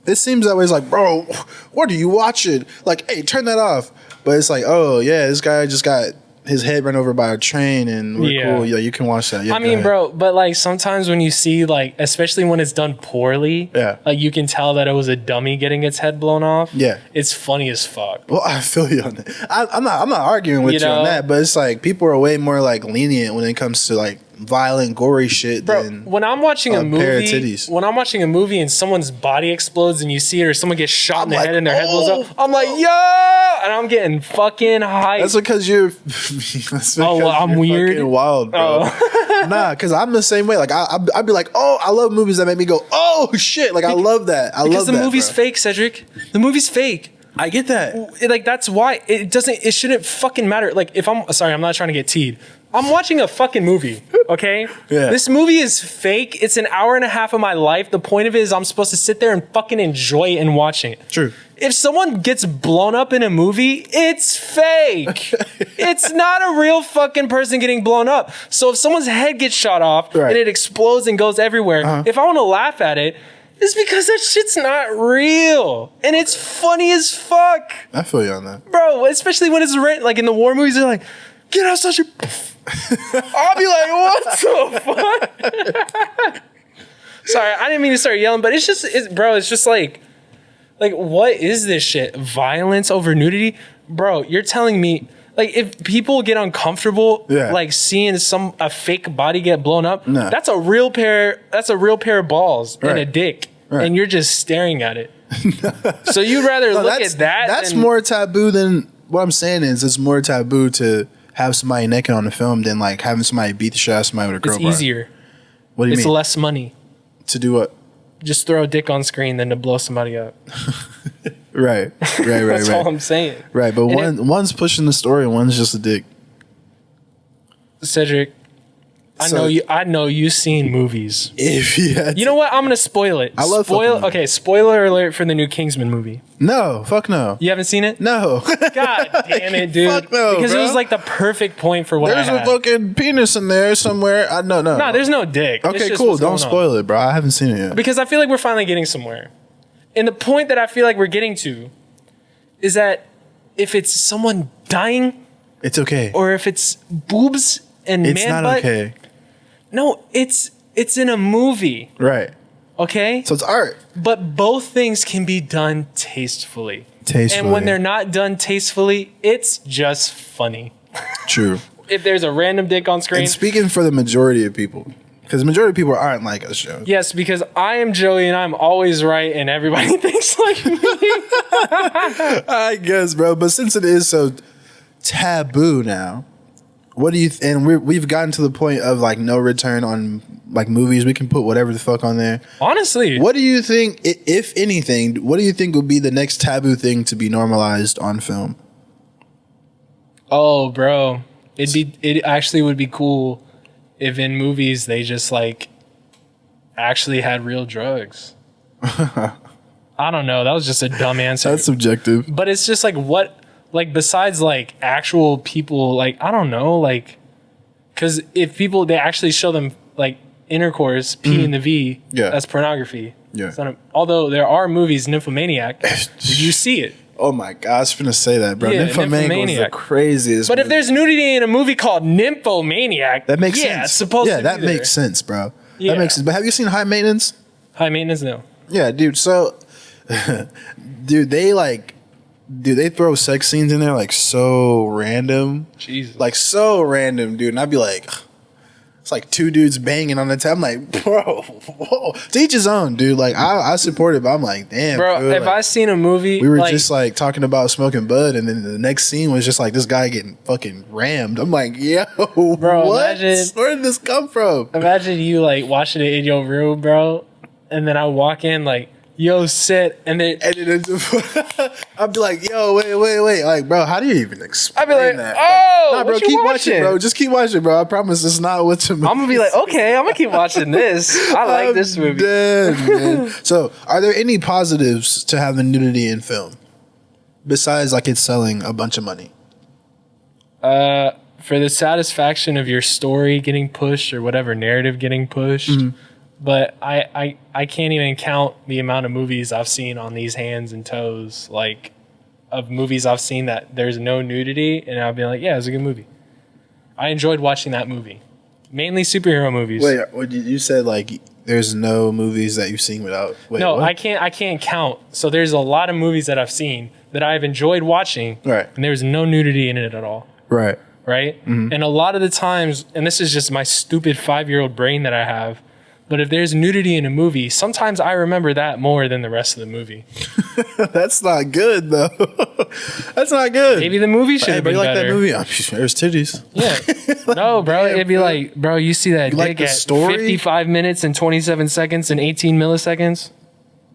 It's like, bro, what are you watching? Like, hey, turn that off. But it's like, oh, yeah, this guy just got his head run over by a train and we're cool. Yeah, you can watch that. Yeah, I mean, bro, but like sometimes when you see like, especially when it's done poorly, like you can tell that it was a dummy getting its head blown off. Yeah. It's funny as fuck. Well, I feel you on that. I'm not arguing with you on that, but it's like people are way more like lenient when it comes to like violent, gory shit. Bro, than when I'm watching a movie, pair of titties. When I'm watching a movie and someone's body explodes and you see it, or someone gets shot in the head and their head blows up, I'm like, yo, and I'm getting fucking hyped. That's because you're. I'm weird. Fucking wild, bro. Nah, because I'm the same way. Like I'd be like, oh, I love movies that make me go, oh shit, like I love that. Because the movie's fake, Cedric. The movie's fake. I get that. Like that's why it shouldn't fucking matter. Like if I'm sorry, I'm not trying to get teed. I'm watching a fucking movie, okay? Yeah. This movie is fake. It's an hour and a half of my life. The point of it is I'm supposed to sit there and fucking enjoy it and watching it. True. If someone gets blown up in a movie, it's fake. It's not a real fucking person getting blown up. So if someone's head gets shot off and it explodes and goes everywhere, if I want to laugh at it, it's because that shit's not real. And it's funny as fuck. I feel you on that. Bro, especially when it's like in the war movies, they're like, get outside your... I'll be like, what the fuck? Sorry, I didn't mean to start yelling, but it's just like, what is this shit? Violence over nudity? Bro, you're telling me, Like if people get uncomfortable, like seeing a fake body get blown up, that's a real pair of balls and a dick, and you're just staring at it. So you'd rather look at that. That's more taboo than what I'm saying is it's more taboo to have somebody naked on the film than like having somebody beat the shit out of somebody with a crowbar. It's easier. What do you mean? It's less money. To do what? Just throw a dick on screen than to blow somebody up. Right. That's all I'm saying. Right, but one's pushing the story and one's just a dick. Cedric, I know you've seen movies. If you know what? I'm gonna spoil it. I love Okay, spoiler alert for the new Kingsman movie. No, fuck no. You haven't seen it? No. God damn it, dude. Fuck no, because bro. it was like the perfect point for what There's I had. a fucking penis in there somewhere. No. No, there's no dick. It's Okay, just cool. what's Don't going spoil it, bro. I haven't seen it yet. Because I feel like we're finally getting somewhere. And the point that I feel like we're getting to is that if it's someone dying, it's okay. or if it's boobs and It's man not butt, okay. no, it's in a movie. Right. Okay? So it's art. But both things can be done tastefully. Tastefully. And when they're not done tastefully, it's just funny. True. If there's a random dick on screen. And speaking for the majority of people, because the majority of people aren't like us, Joe. Yes, because I am Joey and I'm always right and everybody thinks like me. I guess, bro. But since it is so taboo now, what do you? And we've gotten to the point of like no return on like movies. We can put whatever the fuck on there. Honestly, what do you think? If anything, what do you think would be the next taboo thing to be normalized on film? Oh, bro, it actually would be cool if in movies they just like actually had real drugs. I don't know. That was just a dumb answer. That's subjective. But it's just like what, like besides like actual people, like I don't know, like because if people they actually show them like intercourse, P and the V, that's pornography. Yeah. It's not although there are movies, Nymphomaniac. Did you see it? Oh my god, I was finna say that, bro. Yeah, Nymphomaniac was the craziest. But if there's nudity in a movie called Nymphomaniac, that makes yeah, sense. It's supposed to be that there. makes sense, bro. Yeah. That makes sense. But have you seen High Maintenance? High Maintenance, no. Yeah, dude. So, they throw sex scenes in there like so random. Jesus. Like so random, dude. And I'd be like, it's like two dudes banging on the table. I'm like, bro, whoa. To each his own, dude. Like I support it, but I'm like, damn, bro. dude, If I seen a movie, we were just like talking about smoking bud, and then the next scene was just like this guy getting fucking rammed. I'm like, yo, bro, what? imagine, where did this come from? Imagine you like watching it in your room, bro, and then I walk in like, yo, sit, and then I'd be like, yo, wait, like, bro, how do you even explain I'd be like, that? oh, nah, bro, what you keep watching? watching, bro. Just keep watching, bro. I promise it's not what you. I'm gonna be like, okay, I'm gonna keep watching this. I like this movie. Dead, man. So, are there any positives to having nudity in film besides like it's selling a bunch of money? For the satisfaction of your story getting pushed or whatever narrative getting pushed. But I can't even count the amount of movies I've seen on these hands and toes, like of movies I've seen that there's no nudity, and I'll be like, yeah, it's a good movie. I enjoyed watching that movie. Mainly superhero movies. Wait, what you said like there's no movies that you've seen without. Wait, no, what? I can't count. So there's a lot of movies that I've seen that I've enjoyed watching, right? And there's no nudity in it at all, right? And a lot of the times, and this is just my stupid 5-year-old brain that I have. But if there's nudity in a movie, sometimes I remember that more than the rest of the movie. That's not good, though. That's not good. Maybe the movie should have been like better. that movie? There's titties. Yeah. No, bro. It'd be like, bro, you see that like dick the at story? 55 minutes and 27 seconds and 18 milliseconds?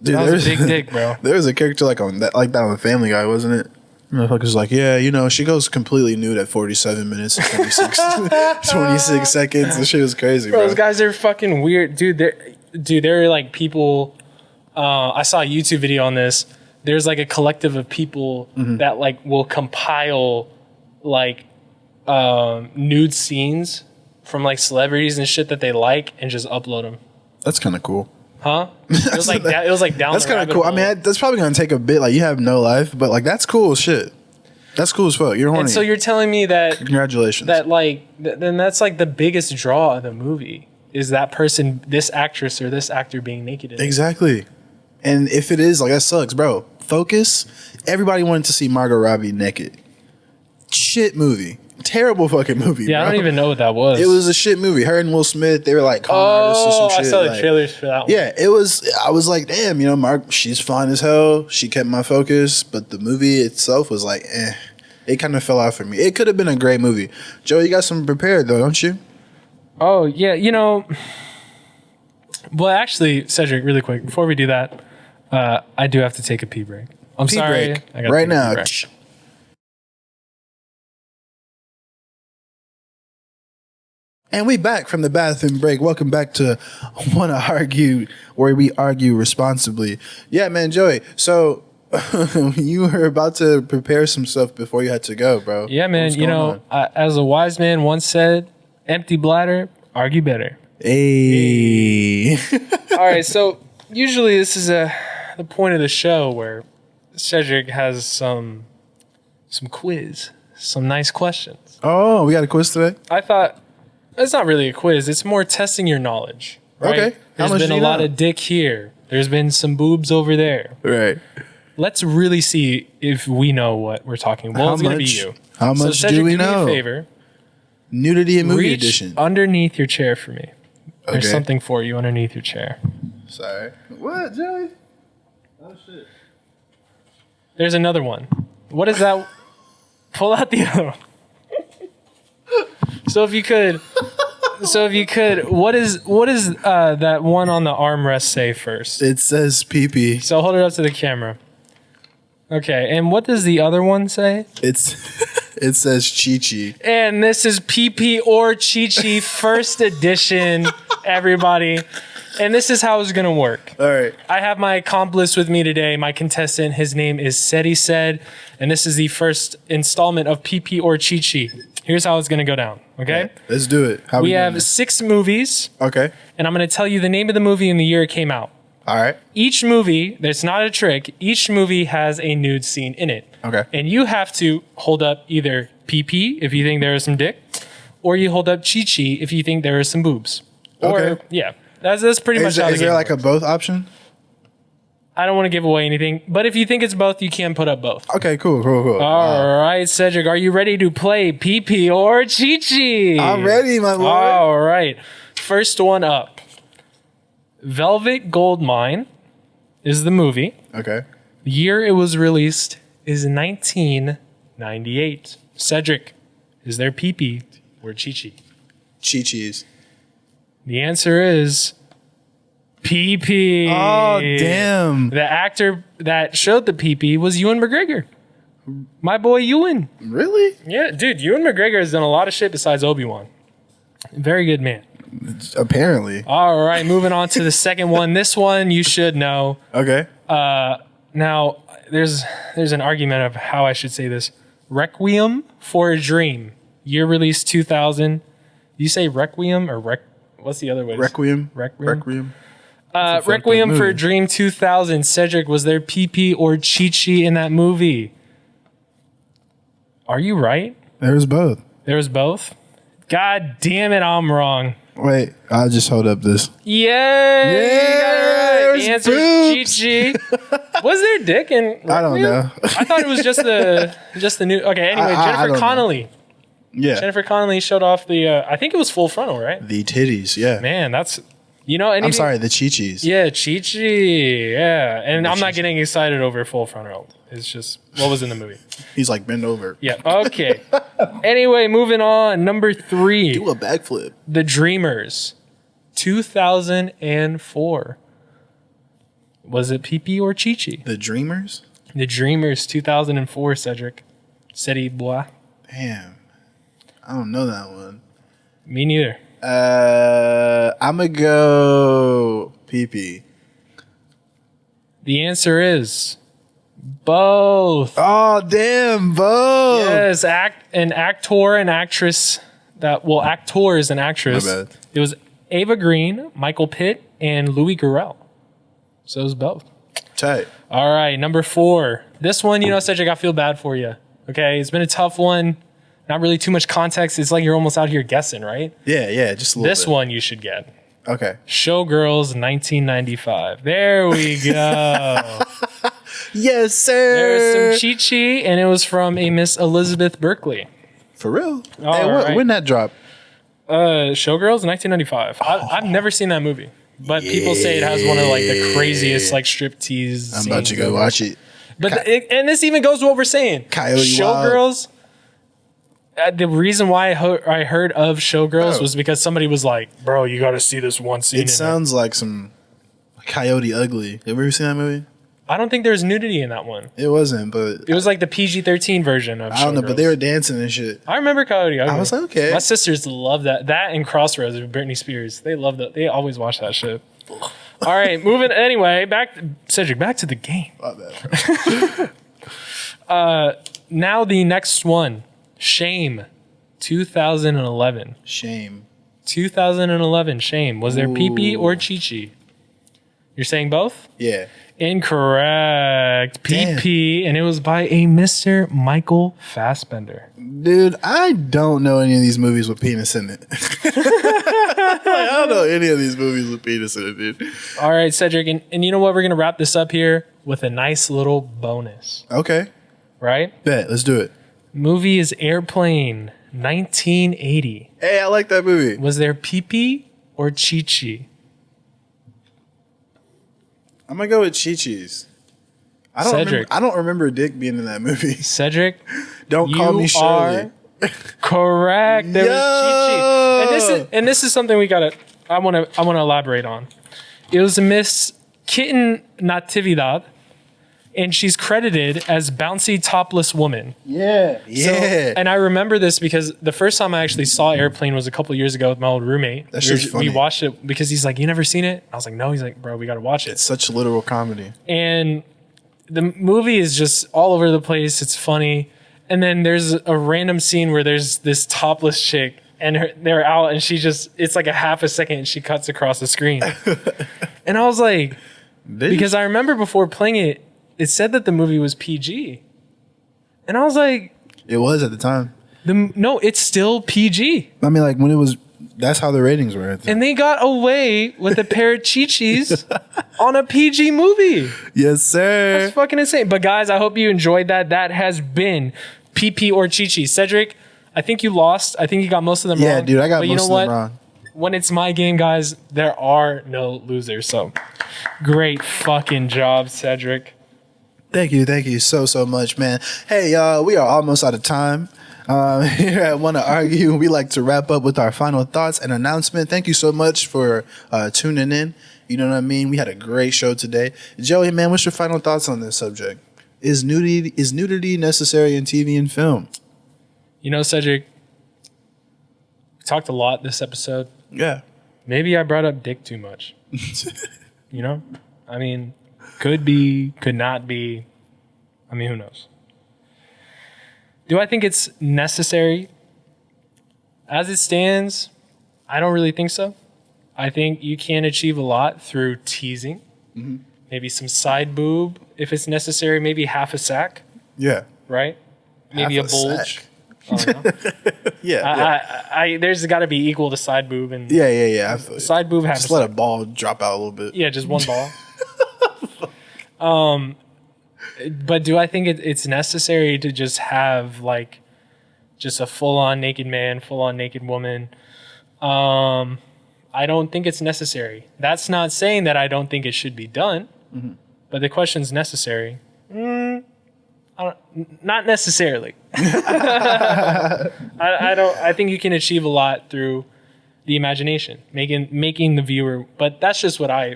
Dude, that was a big dick, bro. There was a character like that on Family Guy, wasn't it? Motherfucker's like, yeah, you know, she goes completely nude at 47 minutes and 26 seconds. This shit was crazy, bro. Those guys are fucking weird. Dude, they're like people. I saw a YouTube video on this. There's like a collective of people that like will compile like nude scenes from like celebrities and shit that they like and just upload them. That's kind of cool. Huh? It was like that. It was like down. That's kind of cool. I mean, that's probably gonna take a bit. Like you have no life, but like that's cool shit. That's cool as fuck. You're horny. And so you're telling me that congratulations. That like then that's like the biggest draw of the movie is that person, this actress or this actor being naked. In exactly. It. And if it is like that sucks, bro. Focus. Everybody wanted to see Margot Robbie naked. Shit movie. Terrible fucking movie. Yeah, bro. I don't even know what that was. It was a shit movie. Her and Will Smith, they were like con artists or some shit. I saw the like, trailers for that one. yeah, it was. I was like, damn, you know, Mark, she's fine as hell. She kept my focus, but the movie itself was like, it kind of fell out for me. It could have been a great movie. Joe, you got something prepared though, don't you? Oh yeah, you know. Well, actually, Cedric, really quick before we do that, I do have to take a pee break. I'm Pee sorry. break. I gotta Right take a pee now. break. And we back from the bathroom break. Welcome back to Wanna Argue, where we argue responsibly. Yeah, man, Joey. So you were about to prepare some stuff before you had to go, bro. Yeah, man. What's You going know, as a wise man once said, "Empty bladder, argue better." Hey. All right, so usually this is the point of the show where Cedric has some quiz, some nice questions. Oh, we got a quiz today? I thought it's not really a quiz; it's more testing your knowledge. Right? Okay. How There's much been do a you lot know? of dick here. There's been some boobs over there. Right. Let's really see if we know what we're talking about. Well, it's going to be you. How So much Cedric, do we do know? me a favor. Nudity and movie Reach edition. underneath your chair for me. There's Okay. something for you underneath your chair. Sorry. What, Joey? Oh, shit. There's another one. What is that? Pull out the other one. So if you could, what is that one on the armrest say first? It says pee-pee. So hold it up to the camera. Okay, and what does the other one say? It says Chi-Chi. And this is PP or Chi-Chi first edition, everybody. And this is how it's going to work. All right. I have my accomplice with me today, my contestant. His name is Ced, and this is the first installment of PP or Chi-Chi. Here's how it's going to go down, okay? Let's do it. How We doing have this? 6 movies, Okay. and I'm going to tell you the name of the movie and the year it came out. All right. Each movie, there's not a trick, each movie has a nude scene in it. Okay. And you have to hold up either PP if you think there is some dick, or you hold up Chi-Chi if you think there is some boobs. Or, Okay. yeah, that's pretty much how Is the there game like a works. both option? I don't want to give away anything, but if you think it's both, you can put up both. Okay, cool. All right, Cedric, are you ready to play PP or Chi-Chi? I'm ready, my boy. All right. First one up. Velvet Goldmine is the movie. Okay. The year it was released is 1998. Cedric, is there PP or Chi-Chi? Chi-Chi's. The answer is PP. Oh, damn. The actor that showed the PP was Ewan McGregor. My boy Ewan. Really? Yeah, dude, Ewan McGregor has done a lot of shit besides Obi-Wan. Very good man. Apparently. All right, moving on to the second one. This one you should know. Okay. Now, there's an argument of how I should say this. Requiem for a Dream. Year release 2000. You say Requiem or what's the other way? Requiem. Requiem. That's a fucked Requiem up for movie. a Dream 2000. Cedric, was there PP or Chi-Chi in that movie? Are you right? There's both. There was both? God damn it, I'm wrong. Wait, I'll just hold up this. Yay! You got it right. The There's answer is Chi-Chi. Was there dick in Requiem? I don't know. I thought it was just the new. Okay, anyway, I Jennifer don't know. Connelly. Yeah. Jennifer Connelly showed off the. I think it was full frontal, right? The titties, yeah. Man, that's anything. I'm sorry, the Chi-Chis. Yeah, Chi-Chi. Yeah, and I'm not getting excited over full frontal. It's just what was in the movie. He's like, bend over. Yeah. Okay. Anyway, moving on. Number 3. Do a backflip. The Dreamers, 2004. Was it PP or Chi-Chi? The Dreamers? The Dreamers, 2004, Cedric. Cedi Bois. Damn. I don't know that one. Me neither. I'm going to go PP. The answer is both. Oh, damn, both. Yes, an actor and actress actors and actress. My bad. It was Ava Green, Michael Pitt, and Louis Garrel. So it was both. Tight. All right, number 4. This one, Cedric, I feel bad for you. Okay, it's been a tough one. Not really too much context. It's like you're almost out here guessing, right? Yeah, just a little This bit. one you should get. Okay. Showgirls 1995. There we go. Yes, There was sir. some Chi-Chi, and it was from a Miss Elizabeth Berkley. For real? All Hey, right. when that drop? Showgirls, 1995. I've never seen that movie, but people say it has one of like the craziest like striptease. I'm about to scenes go ever. watch it. But and this even goes to what we're saying. Coyote Showgirls. The reason why I heard of Showgirls was because somebody was like, "Bro, you got to see this one scene." It sounds like some Coyote Ugly. Have you ever seen that movie? I don't think there's nudity in that one. It wasn't, but It was like the PG-13 version of. I don't know. Showgirls. But they were dancing and shit. I remember Coyote Ugly. I was like, okay. My sisters love that. That and Crossroads with Britney Spears. They love that. They always watch that shit. All right, moving anyway. Cedric, back to the game. My bad. Now the next one, Shame, 2011. Shame. 2011, Shame. Was there pee-pee or Chi-Chi? You're saying both? Yeah. Incorrect. Damn. Pee-pee, and it was by a Mr. Michael Fassbender. Dude, I don't know any of these movies with penis in it. I don't know any of these movies with penis in it, dude. All right, Cedric, and you know what? We're going to wrap this up here with a nice little bonus, Okay. right? Bet. Let's do it. Movie is Airplane, 1980. Hey, I like that movie. Was there pee-pee or Chi-Chi? I'm going to go with Chi-Chi's. Cedric. I don't remember Dick being in that movie. Cedric, Don't call me Shirley. correct. There was Chi-Chi. And this is something I want to elaborate on. It was Miss Kitten Natividad, and she's credited as bouncy topless woman. Yeah. And I remember this because the first time I actually saw Airplane was a couple years ago with my old roommate. That shit's funny. We watched it because he's like, "You never seen it?" I was like, "No." He's like, "Bro, we got to watch it." It's such literal comedy. And the movie is just all over the place. It's funny. And then there's a random scene where there's this topless chick and they're out and it's like a half a second and she cuts across the screen. And I was like, because I remember before playing it, it said that the movie was PG. And I was like, It was at the time. no, it's still PG. I mean, like, when it was... That's how the ratings were. And they got away with a pair of Chi-Chis on a PG movie. Yes, sir. That's fucking insane. But guys, I hope you enjoyed that. That has been PP or Chi-Chi. Cedric, I think you lost. I think you got most of them wrong. Yeah, dude, I got but most of them wrong. When it's my game, guys, there are no losers. So great fucking job, Cedric. Thank you so much, man. Hey, y'all, we are almost out of time. Here at Wanna Argue, we like to wrap up with our final thoughts and announcement. Thank you so much for tuning in. You know what I mean? We had a great show today. Joey, man, what's your final thoughts on this subject? Is nudity necessary in TV and film? You know, Cedric, we talked a lot this episode. Yeah. Maybe I brought up dick too much. You know? I mean, could be, could not be. I mean, who knows? Do I think it's necessary? As it stands, I don't really think so. I think you can achieve a lot through teasing. Mm-hmm. Maybe some side boob if it's necessary. Maybe half a sack, Yeah. right? Maybe a Half a bulge. sack. I don't know. Yeah. There's got to be equal to side boob and Yeah. I feel you. side boob half Just a let sack. a ball drop out a little bit. Yeah, just one ball. But do I think it's necessary to just have like just a full-on naked man, full-on naked woman? I don't think it's necessary. That's not saying that I don't think it should be done. Mm-hmm. But the question's necessary. Not necessarily. I think you can achieve a lot through the imagination, making the viewer. But that's just what I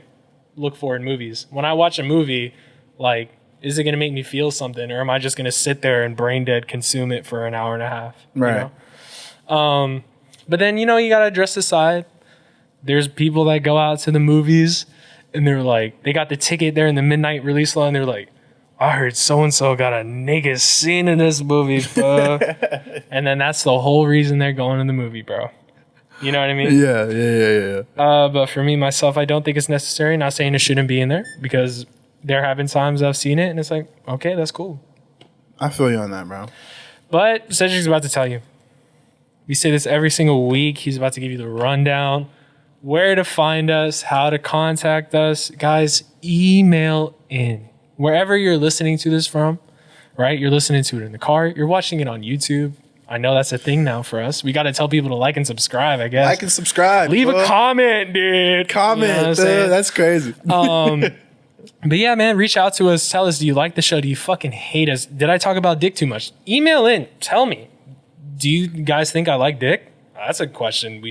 look for in movies. When I watch a movie, like, is it going to make me feel something, or am I just going to sit there and brain dead consume it for an hour and a half? Right. You know? But then, you know, you got to address the side. There's people that go out to the movies and they're like, they got the ticket there in the midnight release line. They're like, I heard so-and-so got a nigga scene in this movie, bro. And then that's the whole reason they're going to the movie, bro. You know what I mean? Yeah. But for me, myself, I don't think it's necessary. Not saying it shouldn't be in there, because there have been times I've seen it and it's like, okay, that's cool. I feel you on that, bro. But Cedric's about to tell you. We say this every single week. He's about to give you the rundown, where to find us, how to contact us. Guys, email in. wherever you're listening to this from, right? You're listening to it in the car. You're watching it on YouTube. I know that's a thing now for us. We got to tell people to like and subscribe, I guess. Like and subscribe. Leave a comment, dude. Comment. You know what I'm saying? That's crazy. But yeah, man, reach out to us. Tell us, do you like the show? Do you fucking hate us? Did I talk about dick too much? Email in. Tell me. Do you guys think I like dick? That's a question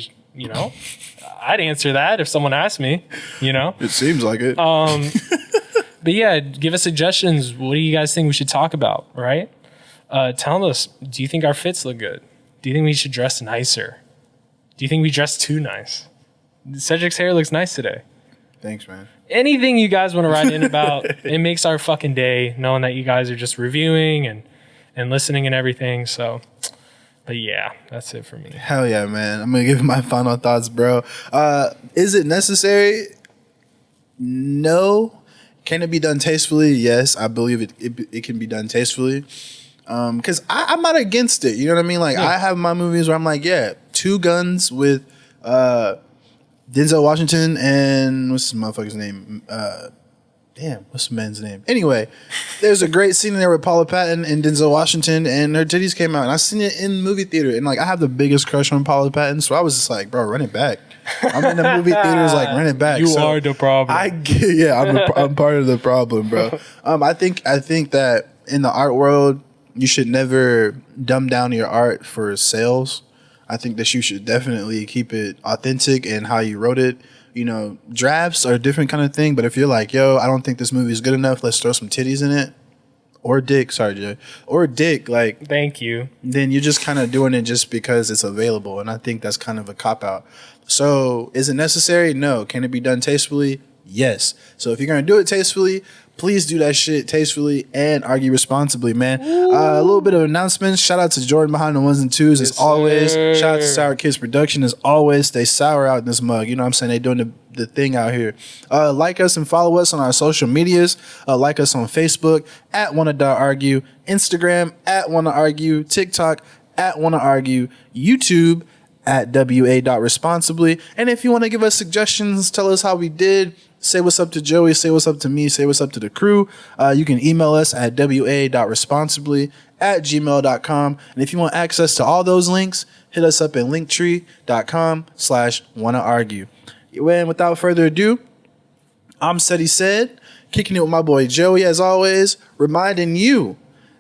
I'd answer that if someone asked me, It seems like it. But yeah, give us suggestions. What do you guys think we should talk about, right? Tell us, do you think our fits look good? Do you think we should dress nicer? Do you think we dress too nice? Cedric's hair looks nice today. Thanks, man. Anything you guys want to write in about, it makes our fucking day knowing that you guys are just reviewing and listening and everything. So, but yeah, that's it for me. Hell yeah, man. I'm going to give my final thoughts, bro. Is it necessary? No. Can it be done tastefully? Yes, I believe it can be done tastefully. Because I'm not against it. You know what I mean? Like, I have my movies where I'm like, yeah, Two Guns with Denzel Washington and what's this motherfucker's name? What's the man's name? Anyway, there's a great scene in there with Paula Patton and Denzel Washington, and her titties came out, and I seen it in the movie theater, and like I have the biggest crush on Paula Patton, so I was just like, bro, run it back. I'm in the movie theaters, like run it back. You are the problem. I'm part of the problem, bro. I think that in the art world, you should never dumb down your art for sales. I think that you should definitely keep it authentic and how you wrote it. Drafts are a different kind of thing, but if you're like, yo, I don't think this movie is good enough, let's throw some titties in it. Or dick, sorry, Jay. Or dick, like. Thank you. Then you're just kind of doing it just because it's available, and I think that's kind of a cop-out. So, is it necessary? No. Can it be done tastefully? Yes. So, if you're going to do it tastefully, please do that shit tastefully and argue responsibly, man. A little bit of announcements. Shout out to Jordan behind the ones and twos as always. Shout out to Sour Kids Production as always. Stay sour out in this mug. You know what I'm saying? They doing the thing out here. Like us and follow us on our social medias. Like us on Facebook at wanna.argue, Instagram at wannaargue, TikTok at wannaargue, YouTube at wa.responsibly. And if you want to give us suggestions, tell us how we did. Say what's up to Joey, say what's up to me, say what's up to the crew. You can email us at wa.responsibly@gmail.com. And if you want access to all those links, hit us up at linktree.com/wannaargue. And without further ado, I'm Ced, kicking it with my boy Joey as always, reminding you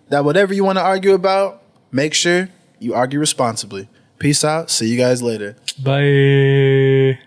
that whatever you want to argue about, make sure you argue responsibly. Peace out. See you guys later. Bye.